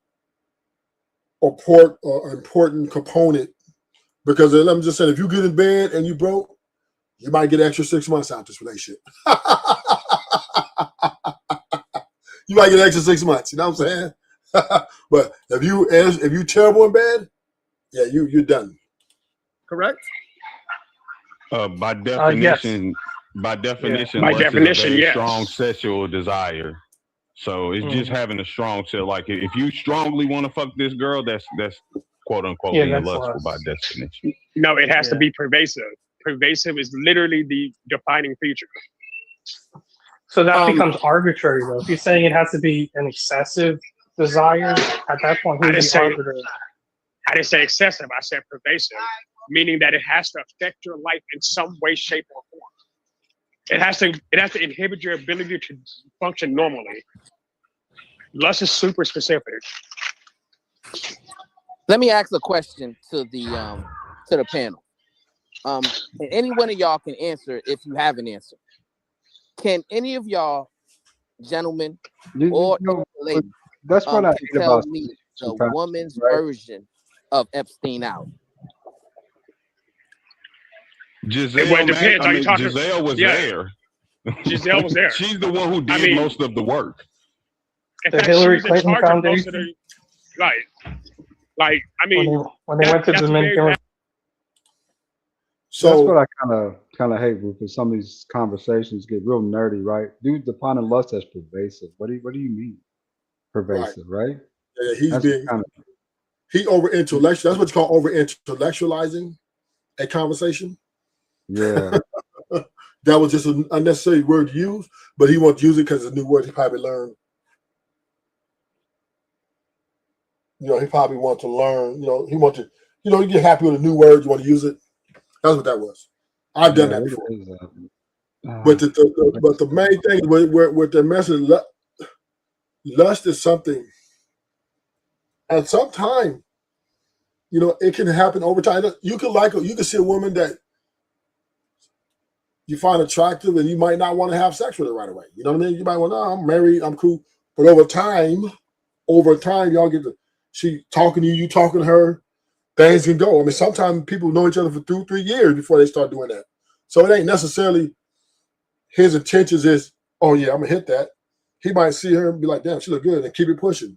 an important component, because let me just say, if you get in bed and you broke, you might get extra 6 months out this relationship. You might get extra 6 months. You know what I'm saying? But if you terrible in bed, yeah, you're done. Correct. By definition, lust is a very strong sexual desire. So it's just having a strong like if you strongly want to fuck this girl, that's quote unquote being lustful by definition. No, it has to be pervasive. Pervasive is literally the defining feature. So that becomes arbitrary, though. If you're saying it has to be an excessive desire, at that point, who's the arbiter? I didn't say excessive. I said pervasive, meaning that it has to affect your life in some way, shape, or form. It has to inhibit your ability to function normally. Lust is super specific. Let me ask a question to the panel. And any one of y'all can answer if you have an answer. Can any of y'all, gentlemen or ladies, that's what I hate tell about me the woman's version of Epstein Island? Giselle, Giselle was there. Giselle was there. She's the one who did most of the work. In fact, Hillary Clinton Foundation. Like, I mean, when they went to Dominican. So that's what I kind of hate, because some of these conversations get real nerdy, right? Dude, defining lust as pervasive. What do you mean, pervasive, right? Yeah, he over intellectual. That's what you call over intellectualizing a conversation. Yeah. That was just an unnecessary word to use, but he wants to use it because it's a new word he probably learned. He probably want to learn. He want to. You get happy with a new word, you want to use it. That's what that was. I've done that before. But the main thing with the message, lust is something. At some time, it can happen over time. You can see a woman that you find attractive, and you might not want to have sex with her right away. You know what I mean? You might want, I'm married, I'm cool. But over time, y'all get she talking to you talking to her, things can go. I mean, sometimes people know each other for 2-3 years before they start doing that. So it ain't necessarily his intentions is, oh yeah, I'm gonna hit that. He might see her and be like, damn, she look good, and keep it pushing.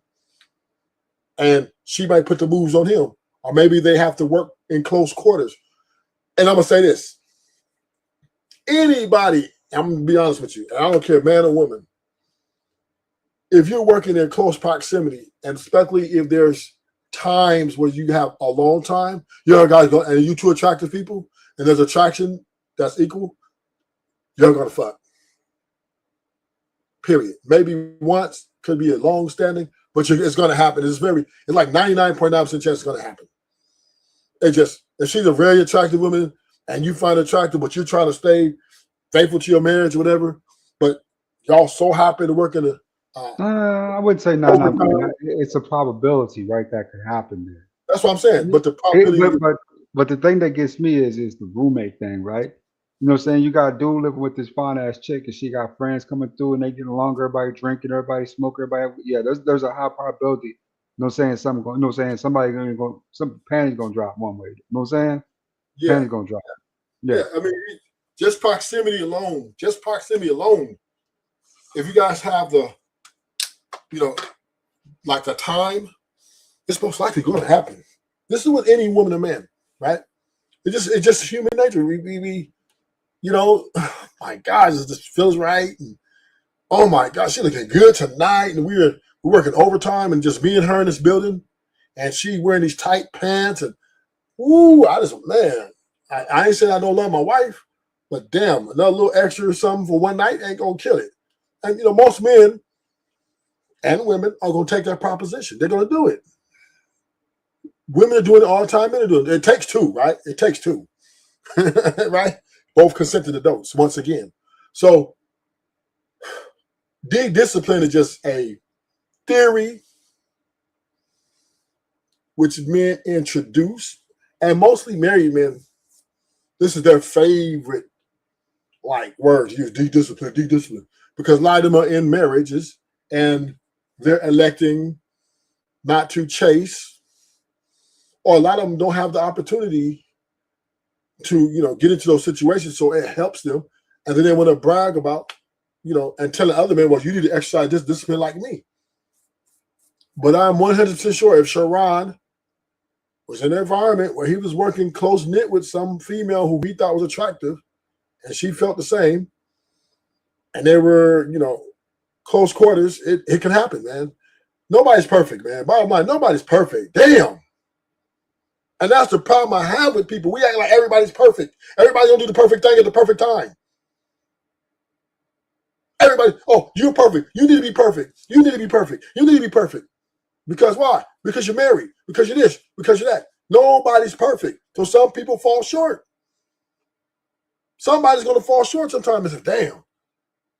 And she might put the moves on him. Or maybe they have to work in close quarters. And I'm gonna say this. Anybody, I'm gonna be honest with you, and I don't care, man or woman, if you're working in close proximity, and especially if there's times where you have a long time, guys go, and you two attractive people, and there's attraction that's equal, you're gonna fuck. Period. Maybe once, could be a long standing, but it's gonna happen. It's like 99.9% chance it's gonna happen. If she's a very attractive woman and you find her attractive, but you're trying to stay faithful to your marriage or whatever, but y'all so happy to work in a I wouldn't say no. It's a probability, right? That could happen there. That's what I'm saying. But the probability, but the thing that gets me is the roommate thing, right? You know what I'm saying? You got a dude living with this fine ass chick, and she got friends coming through, and they getting along. Everybody drinking, everybody smoking, everybody. Yeah, there's a high probability. You know what I'm saying? Somebody gonna go. Some panties gonna drop one way. You know what I'm saying? Yeah, panties gonna drop. Yeah. I mean, just proximity alone. If you guys have like the time, it's most likely going to happen. This is with any woman or man, right? It's just human nature. We my gosh, this feels right. And, oh my gosh, she looking good tonight. And we're working overtime, and just me and her in this building, and she wearing these tight pants, and I ain't saying I don't love my wife, but damn, another little extra or something for one night ain't gonna kill it. And most men and women are going to take that proposition. They're going to do it. Women are doing it all the time. Men are doing it. It takes two, right? It takes two, right? Both consenting adults, once again. So discipline is just a theory which men introduce, and mostly married men, this is their favorite words. Use de-discipline, because a lot of them are in marriages and they're electing not to chase, or a lot of them don't have the opportunity to get into those situations, so it helps them, and then they want to brag about and tell the other men, well, you need to exercise this discipline like me. But I'm 100% sure if Sharon was in an environment where he was working close knit with some female who he thought was attractive, and she felt the same, and they were close quarters, it can happen, man. Nobody's perfect, man. Bottom line, nobody's perfect. Damn. And that's the problem I have with people. We act like everybody's perfect. Everybody's gonna do the perfect thing at the perfect time. Everybody, oh, you're perfect. You need to be perfect. You need to be perfect. You need to be perfect. Because why? Because you're married. Because you're this. Because you're that. Nobody's perfect. So some people fall short. Somebody's gonna fall short sometime and say, damn.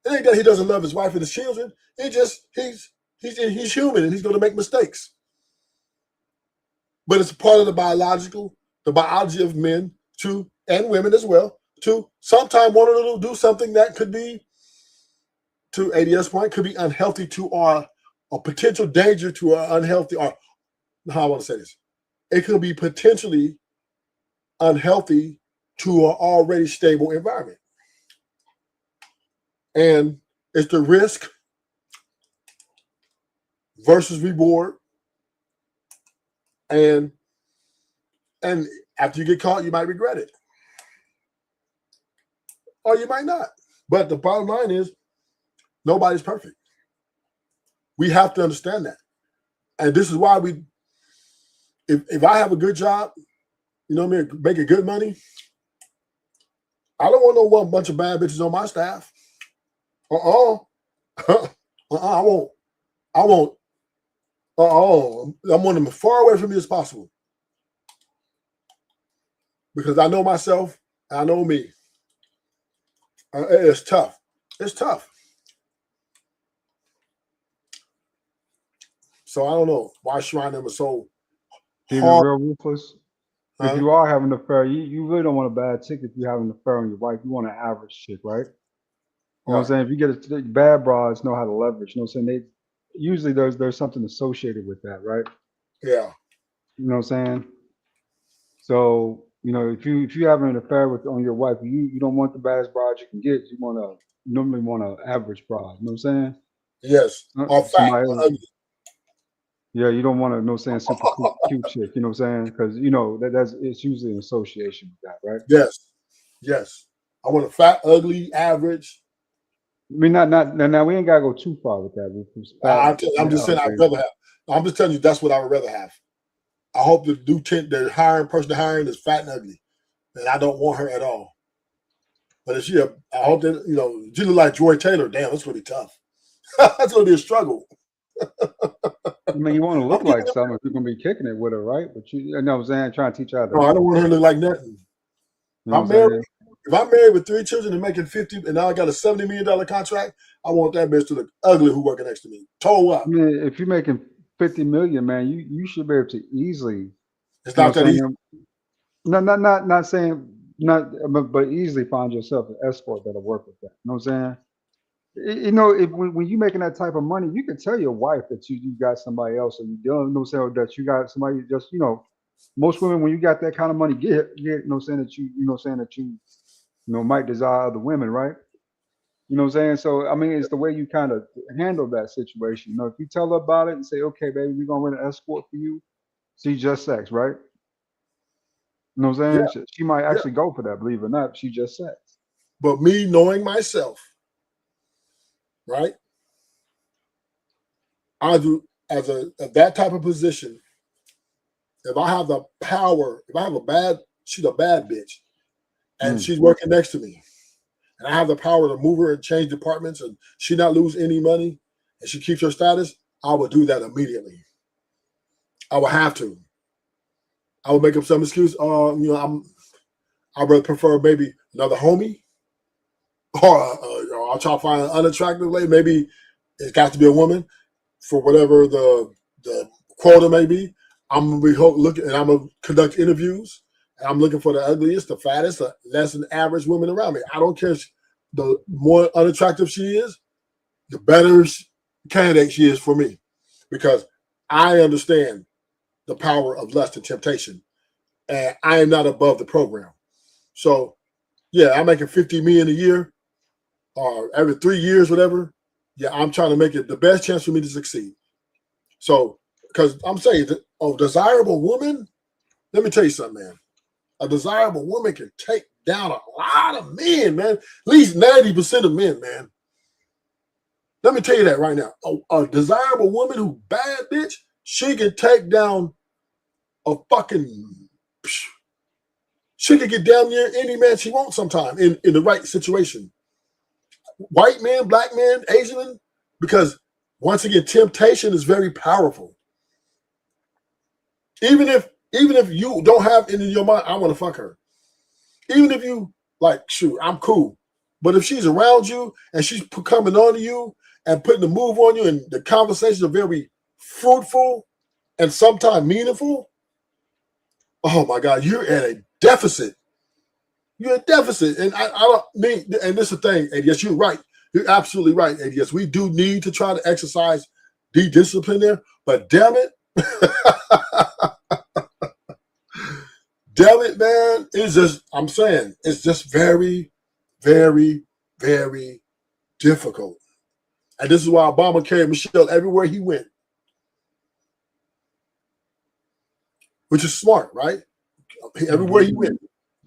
It ain't that he doesn't love his wife and his children. He's human and he's gonna make mistakes. But it's part of the biology of men and women as well, to sometimes want to do something that could be, to ADS point, could be unhealthy to our, a potential danger to our unhealthy, or how I want to say this. It could be potentially unhealthy to an already stable environment. And it's the risk versus reward. And after you get caught, you might regret it. Or you might not. But the bottom line is, nobody's perfect. We have to understand that. And this is why if I have a good job, making good money, I don't want no bunch of bad bitches on my staff. I won't. I want them as far away from me as possible. Because I know myself, I know me. It's tough. It's tough. So I don't know why Sharon was so hard. Real ruthless. If you are having an affair, you really don't want a bad chick if you're having an affair on your wife. You want an average chick, right? You know what I'm saying? If you get bad bras know how to leverage. You know what I'm saying? Usually there's something associated with that, right? Yeah. You know what I'm saying? So, if you having an affair on your wife, you don't want the baddest bra you can get. You normally want an average bra. You know what I'm saying? Yes. Or fat. Yeah, you don't want to, super cute chick. You know what I'm saying? Because it's usually an association with that, right? Yes. I want a fat, ugly, average. I mean, now we ain't gotta go too far with that. I'm just saying I'd rather have. I'm just telling you that's what I would rather have. I hope the person they're hiring is fat and ugly, and I don't want her at all. But if I hope that she look like Joy Taylor. Damn, that's gonna be tough. That's gonna be a struggle. I mean, you want to look like something if you're gonna be kicking it with her, right? But you know what I'm saying, trying to teach her how to. No, I don't want her to look like nothing. If I'm married with 3 children and making 50, and now I got a $70 million contract, I want that bitch to look ugly who working next to me. Toe up. I mean, if you're making $50 million, man, you should be able to easily. It's not that easy. No, not saying but easily find yourself an escort that'll work with that. You know what I'm saying? When you're making that type of money, you can tell your wife that you got somebody else, or you don't know that you got somebody just most women, when you got that kind of money, might desire other women, right? You know what I'm saying? So I mean, it's the way you kind of handle that situation. If you tell her about it and say, okay, baby, we're gonna rent an escort for you, see just sex, right? You know what I'm saying? Yeah. She might actually go for that, believe it or not. She just sex. But me knowing myself, right? I do at that type of position. If I have the power, if I have she's a bad bitch, and she's working next to me, and I have the power to move her and change departments and she not lose any money and she keeps her status, I would do that immediately. I would have to. I would make up some excuse. I would prefer maybe another homie, or I'll try to find an unattractive lady. Maybe it's got to be a woman for whatever the quota may be. I'm gonna be looking, and I'm gonna conduct interviews. And I'm looking for the ugliest, the fattest, the less than average women around me. I don't care. The more unattractive she is, the better candidate she is for me, because I understand the power of lust and temptation, and I am not above the program. So, yeah, I'm making $50 million a year, or every 3 years, whatever. Yeah, I'm trying to make it the best chance for me to succeed. So, because I'm saying, a desirable woman, let me tell you something, man. A desirable woman can take down a lot of men, man. At least 90% of men, man. Let me tell you that right now. A desirable woman who bad bitch, she can take down a fucking... She can get down near any man she wants sometime in the right situation. White man, black man, Asian man, because once again, temptation is very powerful. Even if you don't have it in your mind, I want to fuck her. Even if you like, shoot, I'm cool. But if she's around you and she's coming on to you and putting the move on you, and the conversations are very fruitful and sometimes meaningful, oh my God, you're at a deficit. You're a deficit. And I don't mean, and this is the thing, and yes, you're right. You're absolutely right. And yes, we do need to try to exercise discipline there, but damn it. Damn it, man. It's just, I'm saying, it's just very, very, very difficult. And this is why Obama carried Michelle everywhere he went. Which is smart, right? Everywhere he went,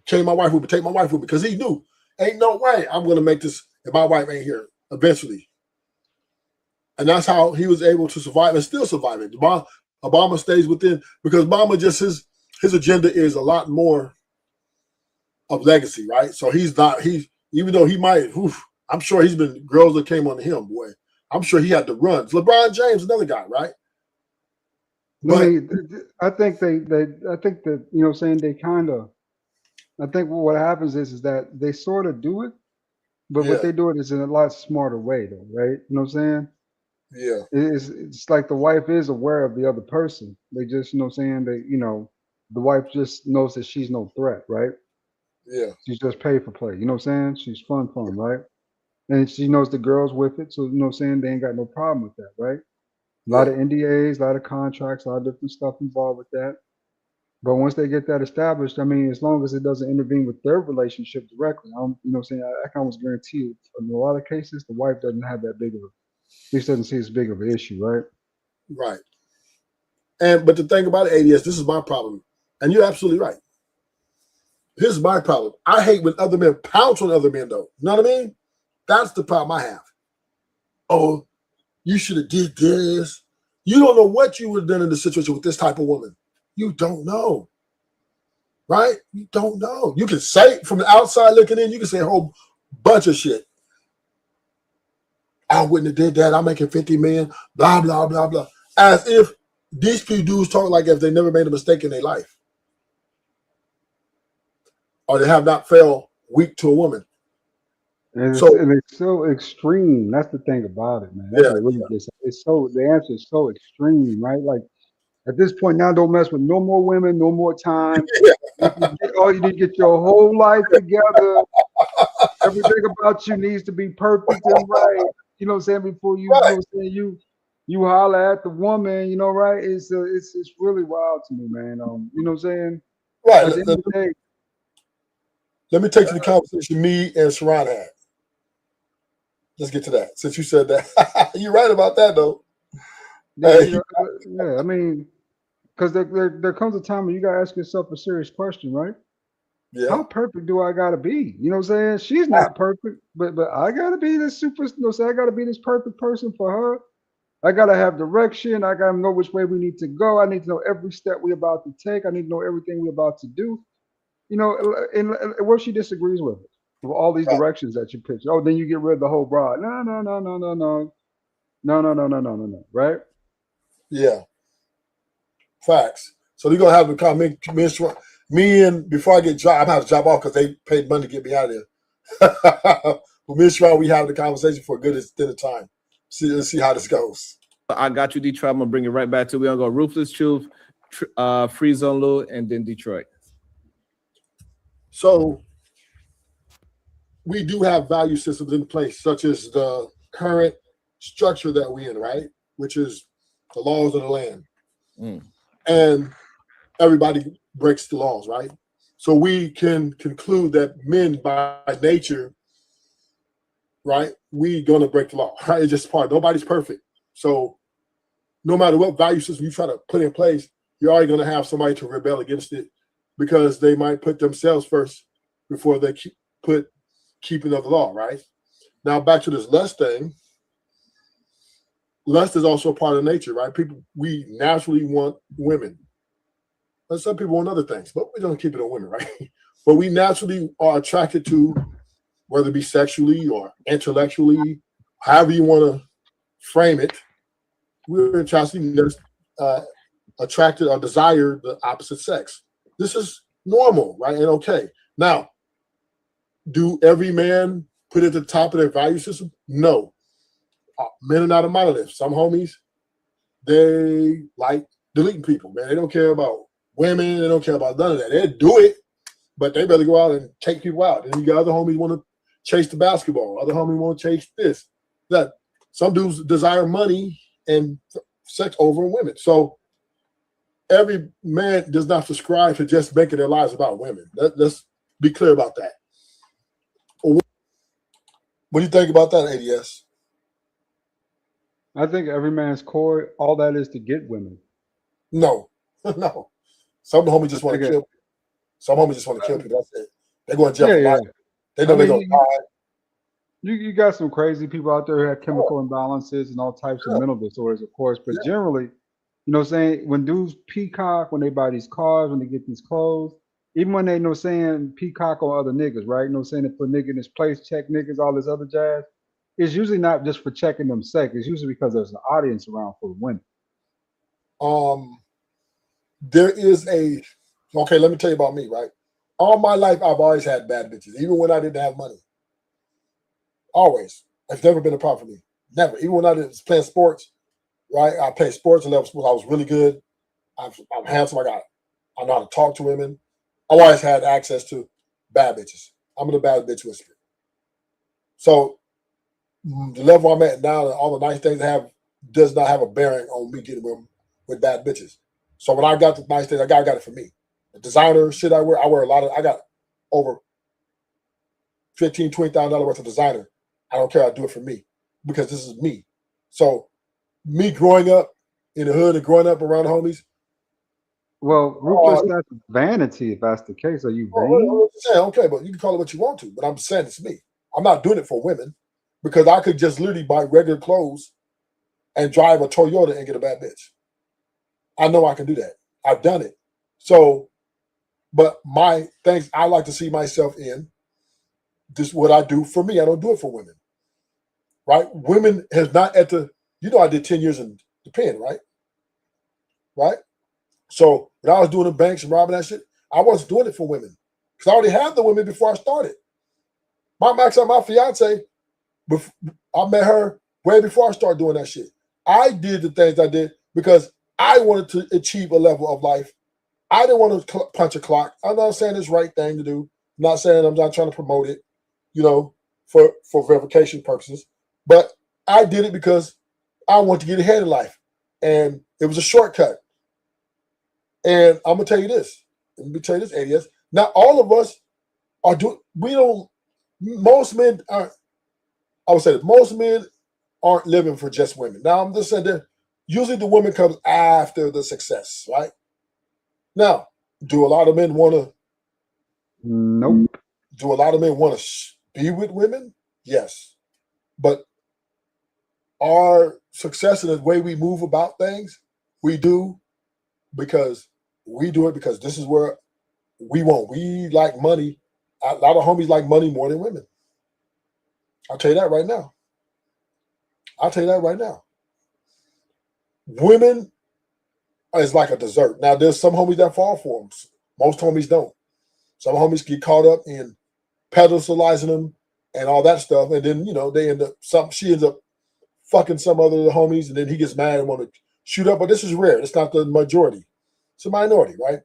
take my wife with me, because he knew, ain't no way I'm going to make this if my wife ain't here eventually. And that's how he was able to survive and still survive it. Obama stays within, because Obama just, his agenda is a lot more of legacy, right? So even though he might, I'm sure he's been girls that came on to him, boy. I'm sure he had to run. LeBron James, another guy, right? But, I think that, you know what I'm saying, they kind of, I think what happens is that they sort of do it, but what they do it is in a lot smarter way, though, right? You know what I'm saying? Yeah. It's like the wife is aware of the other person. They just, you know what I'm saying, the wife just knows that she's no threat, right? Yeah. She's just paid for play. You know what I'm saying? She's fun, right? And she knows the girls with it, so you know what I'm saying, they ain't got no problem with that, right? A lot of NDAs, a lot of contracts, a lot of different stuff involved with that. But once they get that established, I mean, as long as it doesn't intervene with their relationship directly, you know what I'm saying, I can almost guarantee you, in a lot of cases, the wife doesn't have that big of a, at least doesn't see as big of an issue, right? Right. But the thing about it, ADS, this is my problem. And you're absolutely right. Here's my problem. I hate when other men pounce on other men, though. You know what I mean? That's the problem I have. Oh, you should have did this. You don't know what you would have done in the situation with this type of woman. You don't know. Right? You don't know. You can say, from the outside looking in, you can say a whole bunch of shit. I wouldn't have did that. I'm making 50 million, blah, blah, blah, blah. As if these people dudes talk like if they never made a mistake in their life. Or they have not fell weak to a woman. And it's so extreme. That's the thing about it, man. That's what really gets it's so, the answer is so extreme, right? Like at this point now, don't mess with no more women, no more time. You need to get your whole life together. Everything about you needs to be perfect and right. You know what I'm saying? Before you, you know what I'm saying, you holler at the woman, you know, right? It's really wild to me, man. You know what I'm saying? Right. At the end of the day, let me take to the conversation me and Sharon had. Let's get to that. Since you said that, you're right about that, though. Yeah, I mean, because there comes a time when you gotta ask yourself a serious question, right? Yeah. How perfect do I gotta be? You know what I'm saying? She's not perfect, but I gotta be this super. You know, I gotta be this perfect person for her. I gotta have direction. I gotta know which way we need to go. I need to know every step we're about to take. I need to know everything we're about to do. You know, and what if she disagrees with it, all these directions that you pitch. Oh, then you get rid of the whole broad. No, no, no, no, no, no, no, no, no, no, no, no, no. Right? Yeah. Facts. So we're gonna have a comment. Me and before I get dropped, I'm gonna have to drop off because they paid money to get me out of there. But me and Sharon, we have the conversation for a good extended time. Let's see how this goes. I got you, Detroit. I'm gonna bring it right back to we're gonna go Ruthless Truth, Free Zone Lou, and then Detroit. So we do have value systems in place, such as the current structure that we're in, right? Which is the laws of the land. And everybody breaks the laws, right? So we can conclude that men by nature, right, we gonna break the law, right? It's just part. Nobody's perfect. So no matter what value system you try to put in place, you're already gonna have somebody to rebel against it because they might put themselves first before they put keeping of the law, right? Now back to this lust thing. Lust is also a part of nature, right? We naturally want women. And some people want other things, but we don't keep it on women, right? But we naturally are attracted to, whether it be sexually or intellectually, however you want to frame it, we're attracted or desire the opposite sex. This is normal, right? And okay. Now, do every man put it at the top of their value system? No. Men are not a monolith. Some homies, they like deleting people, man. They don't care about women. They don't care about none of that. They do it, but they better go out and take people out. And you got other homies want to chase the basketball. Other homies want to chase this, that. Some dudes desire money and sex over women. So every man does not subscribe to just making their lives about women. Let's be clear about that. What do you think about that, ADS? I think every man's core, all that is to get women. No, no. Some homies just want to kill people. Some homies just want to kill people. That's it. They're going to jail for life. They know they're going to die. You got some crazy people out there who have chemical imbalances and all types of mental disorders, of course. But generally, you know what I'm saying? When dudes peacock, when they buy these cars, when they get these clothes, even when they, you know what I'm saying, peacock on other niggas, right? You know what I'm saying? They put nigga in his place, check niggas, all this other jazz. It's usually not just for checking them sex. It's usually because there's an audience around for women. There is okay, let me tell you about me, right? All my life, I've always had bad bitches, even when I didn't have money. Always. It's never been a problem for me. Never. Even when I was playing sports, right? I played sports and level sports. I was really good. I'm handsome. I know how to talk to women. I always had access to bad bitches. I'm the bad bitch whisperer. So the level I'm at now and all the nice things I have does not have a bearing on me getting with bad bitches. So when I got the nice things, I got it for me. The designer shit I wear a lot of. I got over $15,000, $20,000 worth of designer. I don't care. I do it for me because this is me. So me growing up in the hood and growing up around homies. Well, Ruthless, that's vanity if that's the case. Are you vain? Okay, but you can call it what you want to. But I'm saying it's me. I'm not doing it for women because I could just literally buy regular clothes and drive a Toyota and get a bad bitch. I know I can do that. I've done it. So, but my things I like to see myself in, this is what I do for me. I don't do it for women. Right? Women has not I did 10 years in the pen, right? Right? So when I was doing the banks and robbing that shit, I wasn't doing it for women. Because I already had the women before I started. My fiance, I met her way before I started doing that shit. I did the things I did because I wanted to achieve a level of life. I didn't want to punch a clock. I'm not saying it's the right thing to do. I'm not saying I'm not trying to promote it, for verification purposes. But I did it because I want to get ahead in life. And it was a shortcut. And I'm going to tell you this. Let me tell you this, ADS. Not all of us are doing, most men aren't, I would say that most men aren't living for just women. Now, I'm just saying that usually the woman comes after the success, right? Now, do a lot of men want to? Nope. Do a lot of men want to be with women? Yes. But our success in the way we move about things, we do because this is where we want. We like money A lot of homies like money more than women. I'll tell you that right now. Women is like a dessert. Now, there's some homies that fall for them. Most homies don't. Some homies get caught up in pedestalizing them and all that stuff, and then they end up she ends up fucking some other homies, and then he gets mad and want to shoot up. But this is rare. It's not the majority. It's a minority, right?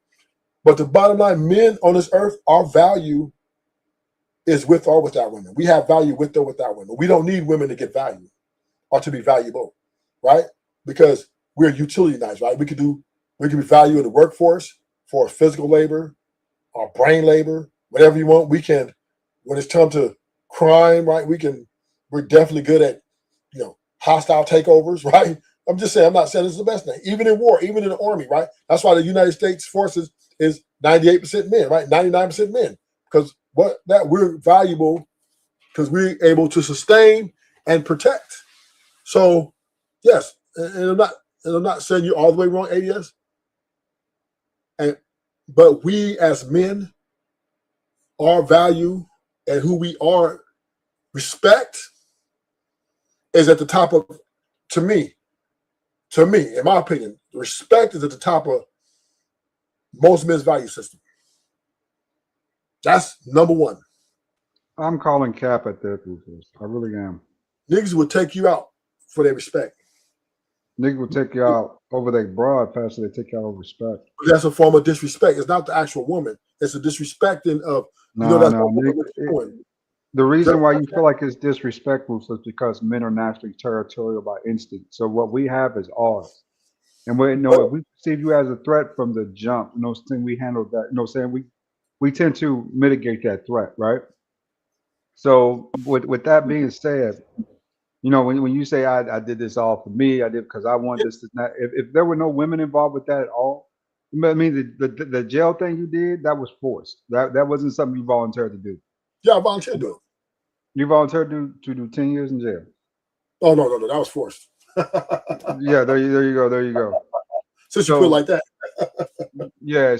But the bottom line, men on this earth, our value is with or without women. We have value with or without women. We don't need women to get value or to be valuable, right? Because we're utilitarians, right? We can be valued in the workforce for physical labor or brain labor, whatever you want. We can, when it's come to crime, right? We're definitely good at, hostile takeovers, right? I'm just saying, I'm not saying this is the best thing. Even in war, even in the army, right? That's why the United States forces is 98% men, right? 99% men. Because we're valuable because we're able to sustain and protect. So, yes, and I'm not saying you're all the way wrong, ADS. But we as men, our value and who we are, respect is at the top of, to me, in my opinion, respect is at the top of most men's value system. That's number one. I'm calling cap at that, Rufus. I really am. Niggas will take you out for their respect. Niggas will take you out over their broad past, they take you out over respect. That's a form of disrespect. It's not the actual woman. It's a disrespecting of, the reason why you feel like it's disrespectful is because men are naturally territorial by instinct. So what we have is ours. And if we perceive you as a threat from the jump, we handle that, we tend to mitigate that threat, right? So with that being said, when you say I did this all for me, I did because I want this, that. If there were no women involved with that at all, I mean the jail thing you did, that was forced. That wasn't something you volunteered to do. Yeah, I volunteered to do it. You volunteered to do 10 years in jail. Oh no, that was forced. Yeah, there you go. Since you put it like that. Yeah,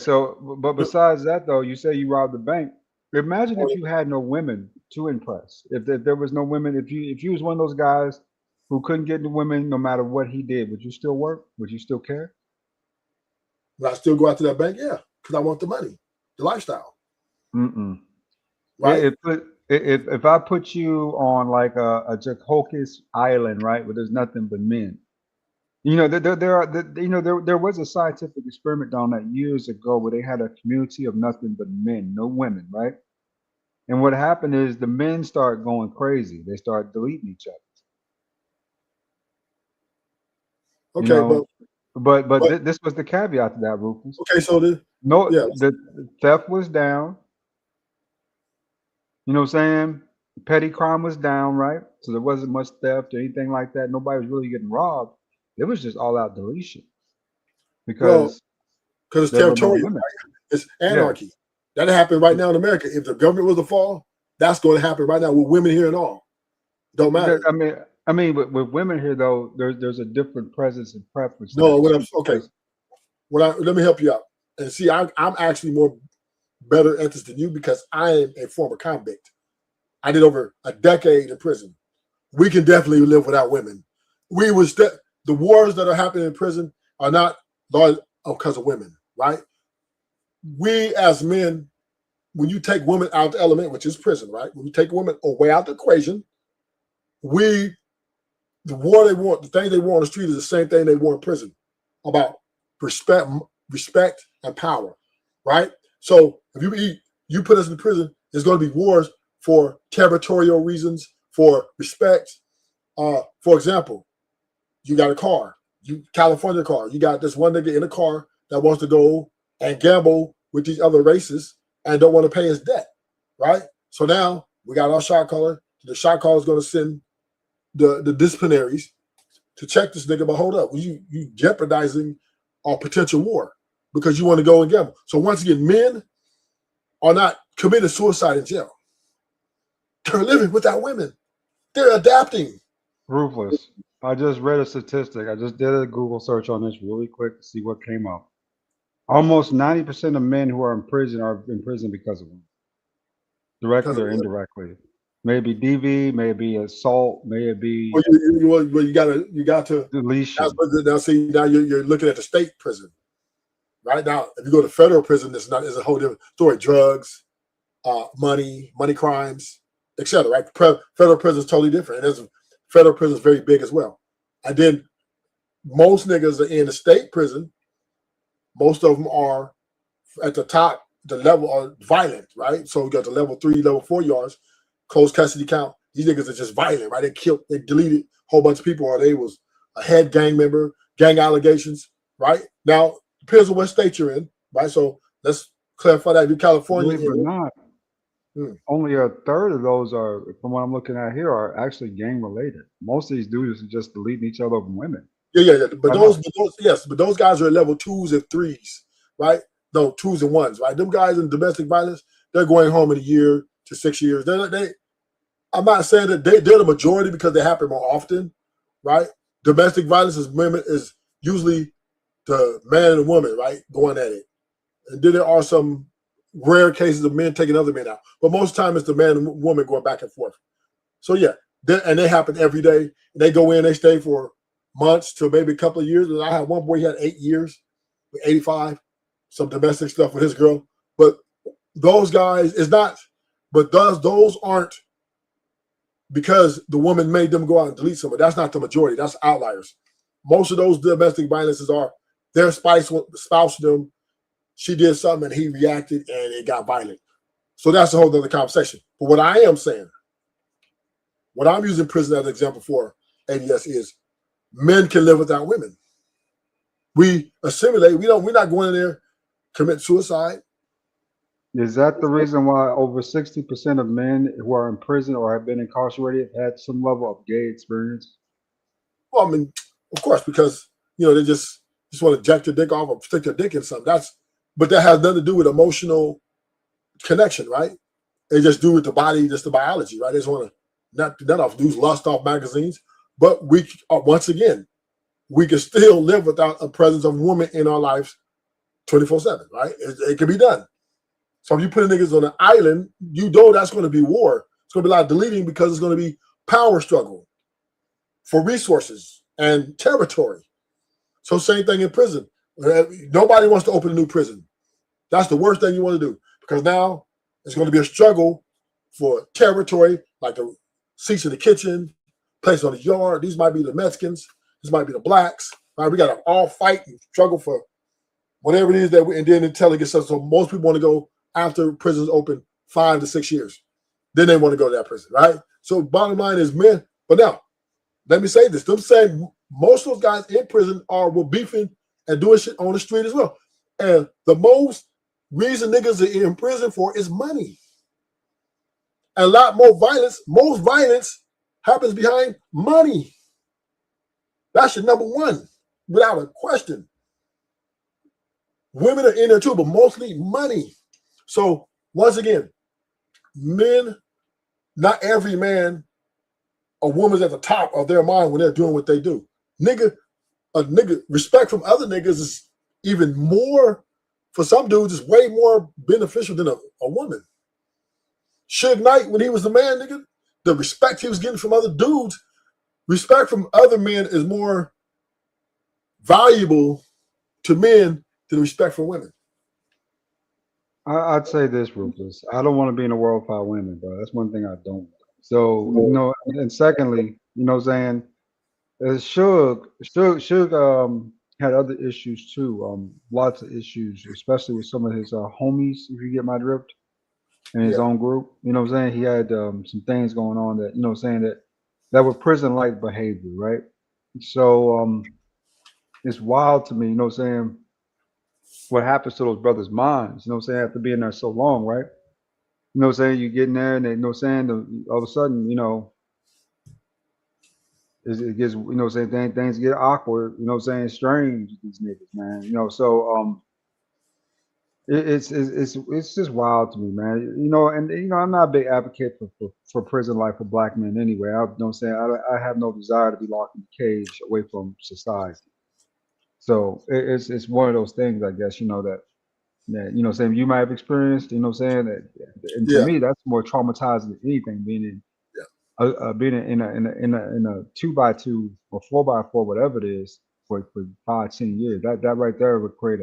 but besides that though, you say you robbed the bank. Imagine if you had no women to impress. If there was no women, if you was one of those guys who couldn't get the women no matter what he did, would you still work? Would you still care? Would I still go out to that bank? Yeah, because I want the money, the lifestyle. Right. If I put you on like a Jacocus island, right, where there's nothing but men, there was a scientific experiment done that years ago where they had a community of nothing but men, no women, right? And what happened is the men start going crazy. They start deleting each other. Okay, but this was the caveat to that, Rufus. Okay, so the theft was down. You know what I'm saying? Petty crime was down, right? So there wasn't much theft or anything like that. Nobody was really getting robbed. It was just all out deletion. Because it's territorial, right? It's anarchy. Yeah. That happened right now in America. If the government was to fall, that's going to happen right now with women here and all. Don't matter. I mean, with women here though, there's a different presence and preference. No, let me help you out. And see, I'm actually more better at this than you because I am a former convict. I did over a decade in prison. We can definitely live without women. The wars that are happening in prison are not because of women, right? We as men, when you take women out of the element, which is prison, right? When you take women away out the equation, the war they want, the thing they want on the street is the same thing they want in prison, about respect and power, right? So if you put us in prison, there's going to be wars for territorial reasons, for respect. For example, you got a car, California car. You got this one nigga in a car that wants to go and gamble with these other races and don't want to pay his debt, right? So now we got our shot caller. The shot caller is going to send the disciplinaries to check this nigga, but hold up, you jeopardizing our potential war because you want to go and gamble. So once again, men are not committing suicide in jail. They're living without women. They're adapting. Ruthless. I just read a statistic. I just did a Google search on this really quick to see what came up. Almost 90% of men who are in prison because of women. Directly or indirectly. Maybe DV, maybe assault, maybe. Well, you got to deletion. Now see, now you're looking at the state prison. Right now, if you go to federal prison, it's a whole different story. Drugs, money crimes, etc. Right? Federal prison is totally different. And federal prison is very big as well. And then most niggas are in the state prison. Most of them are at the top, the level are violent, right? So you got the level 3, level 4 yards, close custody count. These niggas are just violent, right? They deleted a whole bunch of people, or they was a head gang member, gang allegations, right? Now, depends on what state you're in, right? So let's clarify that. If you're California, believe it or not, only a third of those are, from what I'm looking at here, are actually gang related. Most of these dudes are just deleting each other over women. Yeah. But those guys are at level 2s and 3s, right? No, 2s and 1s, right? Them guys in domestic violence, they're going home in a year to 6 years. I'm not saying that they're the majority because they happen more often, right? Domestic violence is usually the man and the woman, right, going at it. And then there are some rare cases of men taking other men out. But most of the time it's the man and woman going back and forth. So yeah, they happen every day. They go in, they stay for months to maybe a couple of years. And I had one boy, he had 8 years, 85, some domestic stuff with his girl. But those guys those aren't because the woman made them go out and delete someone. That's not the majority. That's outliers. Most of those domestic violences are their spouse them. She did something and he reacted and it got violent. So that's a whole other conversation. But what I am saying, what I'm using prison as an example for ADS is men can live without women. We assimilate. We're not going in there commit suicide. Is that the reason why over 60% of men who are in prison or have been incarcerated had some level of gay experience? Well, I mean, of course, because they just want to jack their dick off or stick their dick in something. But that has nothing to do with emotional connection, right? They just do with the body, just the biology, right? They just want to not do that off, do lust off magazines. But we once again, we can still live without a presence of women in our lives 24/7, right? It can be done. So if you put niggas on an island, that's going to be war. It's going to be a lot of deleting because it's going to be power struggle for resources and territory. So same thing in prison. Nobody wants to open a new prison. That's the worst thing you want to do because now it's going to be a struggle for territory, like the seats in the kitchen, place on the yard. These might be the Mexicans. This might be the blacks. Right? We got to all fight and struggle for whatever it is and then until it gets up. So most people want to go after prisons open 5 to 6 years. Then they want to go to that prison, right? So bottom line is men. But now, let me say this. Them saying most of those guys in prison were beefing and doing shit on the street as well. And the most reason niggas are in prison for is money. And a lot more violence. Most violence happens behind money. That's your number one, without a question. Women are in there too, but mostly money. So once again, men, not every man or woman's at the top of their mind when they're doing what they do. Respect from other niggas is even more, for some dudes, is way more beneficial than a woman. Suge Knight, when he was the man, nigga, the respect he was getting from other dudes, respect from other men is more valuable to men than respect from women. I'd say this, Rufus. I don't want to be in a world without women, bro. That's one thing I don't. So, and secondly, saying, Suge had other issues too. Lots of issues, especially with some of his homies, if you get my drift, in his own group. You know what I'm saying? He had some things going on that, saying that were prison-like behavior, right? So it's wild to me, what happens to those brothers' minds, after being there so long, right? You get in there and they, all of a sudden, it gets, things get awkward, strange with these niggas, man. So it's just wild to me, man. And I'm not a big advocate for prison life for black men anyway. I have no desire to be locked in a cage away from society. So it's one of those things, I guess, that that, you know what I'm saying, you might have experienced, you know what I'm saying? And to me, that's more traumatizing than anything, being in a 2x2 or 4x4, whatever it is, for 5, 10 years. That right there would create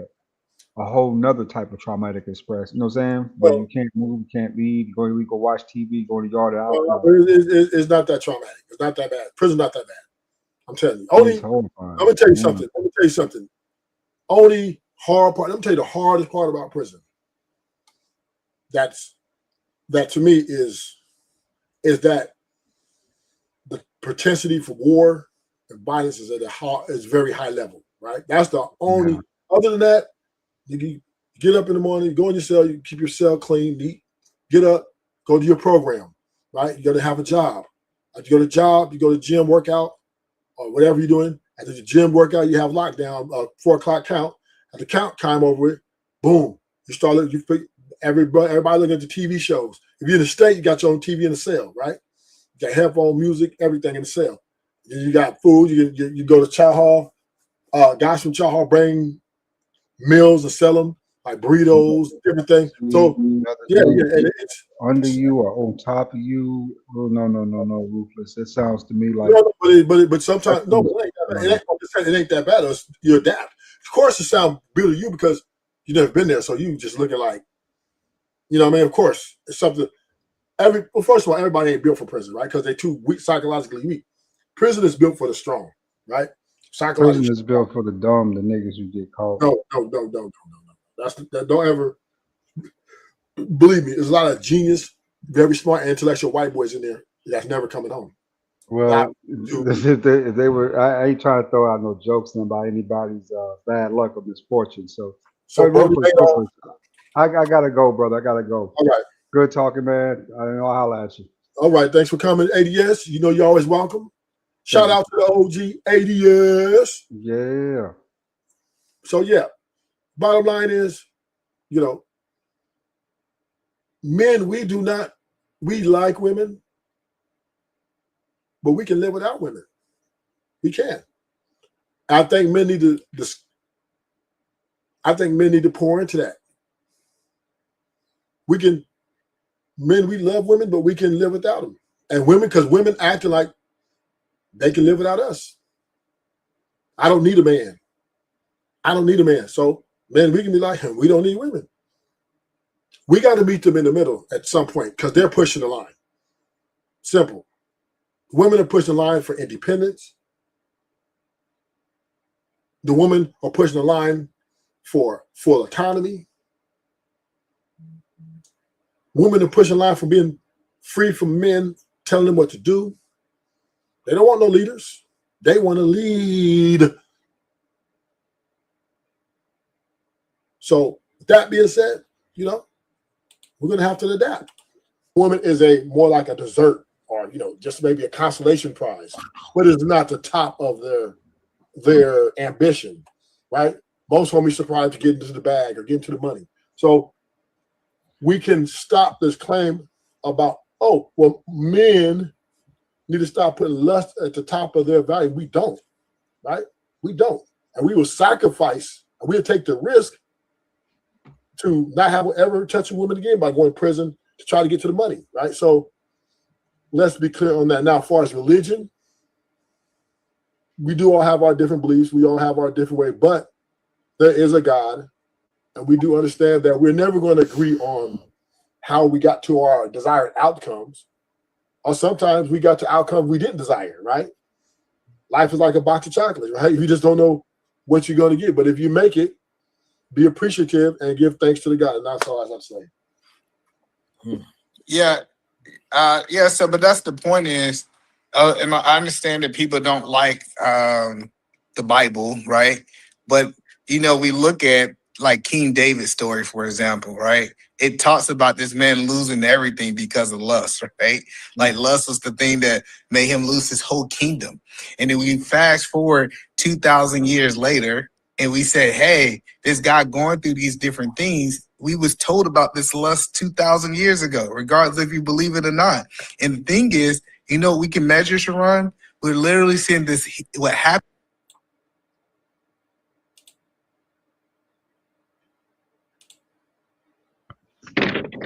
a whole nother type of traumatic express. You know what I'm saying? Where Well, you can't move, can't leave, we go watch TV, go to the yard out. it's not that traumatic. It's not that bad. Prison's not that bad. I'm telling you. It's I'm horrifying. gonna tell you something. Only hard part. Let me tell you the hardest part about prison. That to me is that the propensity for war and violence is is very high level, right? That's the only. Yeah. Other than that, you get up in the morning, go in your cell, you keep your cell clean, neat. Get up, go to your program, right? You got to have a job. You go to job, you go to gym, workout, or whatever you're doing. After the gym workout, you have lockdown, 4 o'clock count. At the count time over it, boom, you start looking. Everybody looking at the TV shows. If you're in the state, you got your own TV in the cell, right? You got headphone music, everything in the cell. Then you got food. You go to chow hall. Guys from chow hall bring meals and sell them, like burritos, different things. So it's under you or on top of you. Oh, no, Ruthless. It sounds to me like but sometimes no, it ain't that bad. You adapt. Of course, it sounds good to you because you never been there, so you just looking like, you know what I mean? Of course, it's something. First of all, everybody ain't built for prison, right? Because they're too weak, psychologically weak. Prison is built for the strong, right? Prison is built for the dumb, the niggas who get caught. No. Don't ever believe me. There's a lot of genius, very smart, intellectual white boys in there that's never coming home. Well, if they were, I ain't trying to throw out no jokes about anybody's bad luck or misfortune. So I gotta go, brother. I gotta go. All right. Good talking, man. I'll holler at you. All right. Thanks for coming, ADS. You know you're always welcome. Shout out to the OG ADS. Yeah. So yeah, bottom line is, you know, men, we like women, but we can live without women. We can. I think men need to pour into that. We love women, but we can live without them. And because women acting like they can live without us. I don't need a man. So, man, we can be like him. We don't need women. We got to meet them in the middle at some point because they're pushing the line. Simple. Women are pushing the line for independence. The women are pushing the line for full autonomy. Women are pushing the line for being free from men telling them what to do. They don't want no leaders. They want to lead. So, with that being said, you know, we're going to have to adapt. Woman is more like a dessert or, you know, just maybe a consolation prize, but it's not the top of their ambition, right? Most homies surprised to get into the bag or get into the money. So we can stop this claim about, oh, well, men need to stop putting lust at the top of their value. We don't, right? We don't. And we will sacrifice, and we'll take the risk to not have ever touch a woman again by going to prison to try to get to the money, right? So let's be clear on that. Now, as far as religion, we do all have our different beliefs. We all have our different way, but there is a God, and we do understand that we're never going to agree on how we got to our desired outcomes, or sometimes we got to outcomes we didn't desire, right? Life is like a box of chocolates, right? You just don't know what you're going to get, but if you make it, be appreciative and give thanks to the God, and that's all I have to say. Yeah. So, but that's the point is, and I understand that people don't like the Bible, right? But you know, we look at like King David's story, for example, right? It talks about this man losing everything because of lust, right? Like lust was the thing that made him lose his whole kingdom. And then we fast forward 2,000 years later, and we said, hey, this guy going through these different things, we was told about this lust 2,000 years ago, regardless if you believe it or not. And the thing is, you know, we can measure, Sharon. We're literally seeing this, what happened.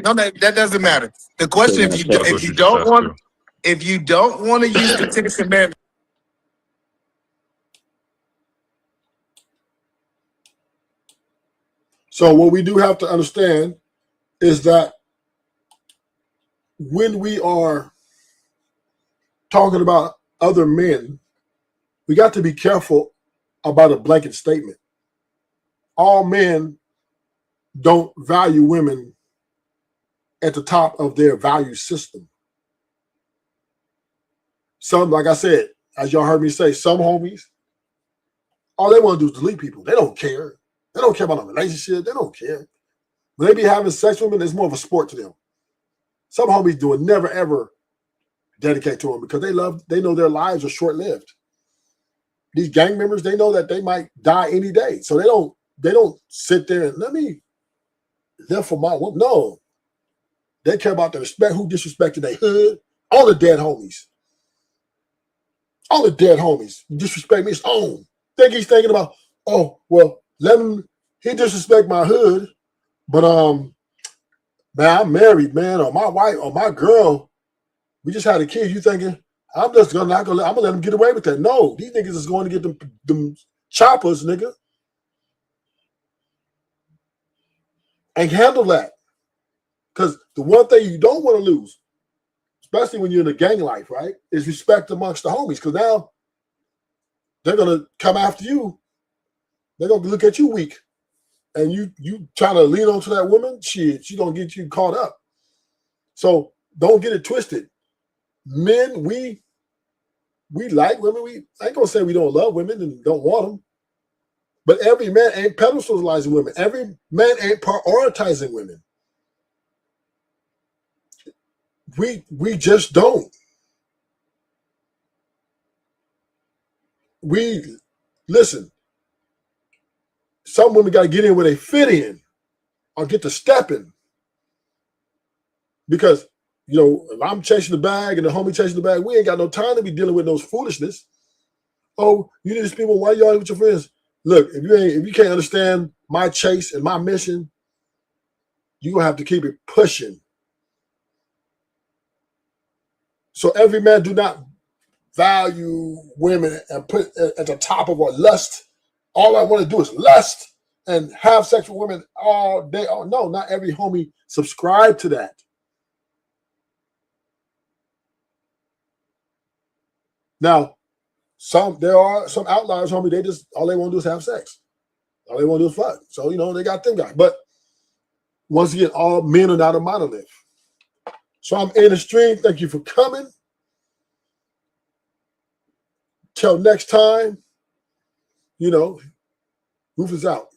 No, that doesn't matter. The question: if you don't want to use the 10 commandments. So what we do have to understand is that when we are talking about other men, we got to be careful about a blanket statement. All men don't value women at the top of their value system. Some, like I said, as y'all heard me say, some homies, all they want to do is delete people. They don't care. They don't care about a relationship. They don't care. When they be having sex with women, it's more of a sport to them. Some homies do it, never ever dedicate to them because they know their lives are short-lived. These gang members, they know that they might die any day. So they don't sit there and let me live for my woman. No. They care about the respect, who disrespected their hood, all the dead homies. All the dead homies. Disrespect me, it's on. Think he's thinking about, oh, well, he disrespect my hood, but man, I'm married, man, or my wife, or my girl, we just had a kid. You thinking, I'm gonna let them get away with that. No, these niggas is going to get them choppers, nigga. And handle that. Because the one thing you don't want to lose, especially when you're in a gang life, right, is respect amongst the homies. Because now they're going to come after you. They're going to look at you weak. And you trying to lean onto that woman, she's going to get you caught up. So don't get it twisted. Men, we like women. I ain't going to say we don't love women and don't want them. But every man ain't pedestalizing women. Every man ain't prioritizing women. We just don't. Listen, some women got to get in where they fit in or get to stepping. Because, if I'm chasing the bag and the homie chasing the bag, we ain't got no time to be dealing with those foolishness. Oh, you need to speak, why you all with your friends? Look, if you can't understand my chase and my mission, you're going to have to keep it pushing. So every man do not value women and put at the top of a lust. All I want to do is lust and have sex with women all day. Oh, no, not every homie subscribe to that. Now, there are some outliers, homie, all they want to do is have sex. All they want to do is fuck. So, they got them guys. But once again, all men are not a monolith. So I'm in the stream. Thank you for coming. Till next time, Rufus out.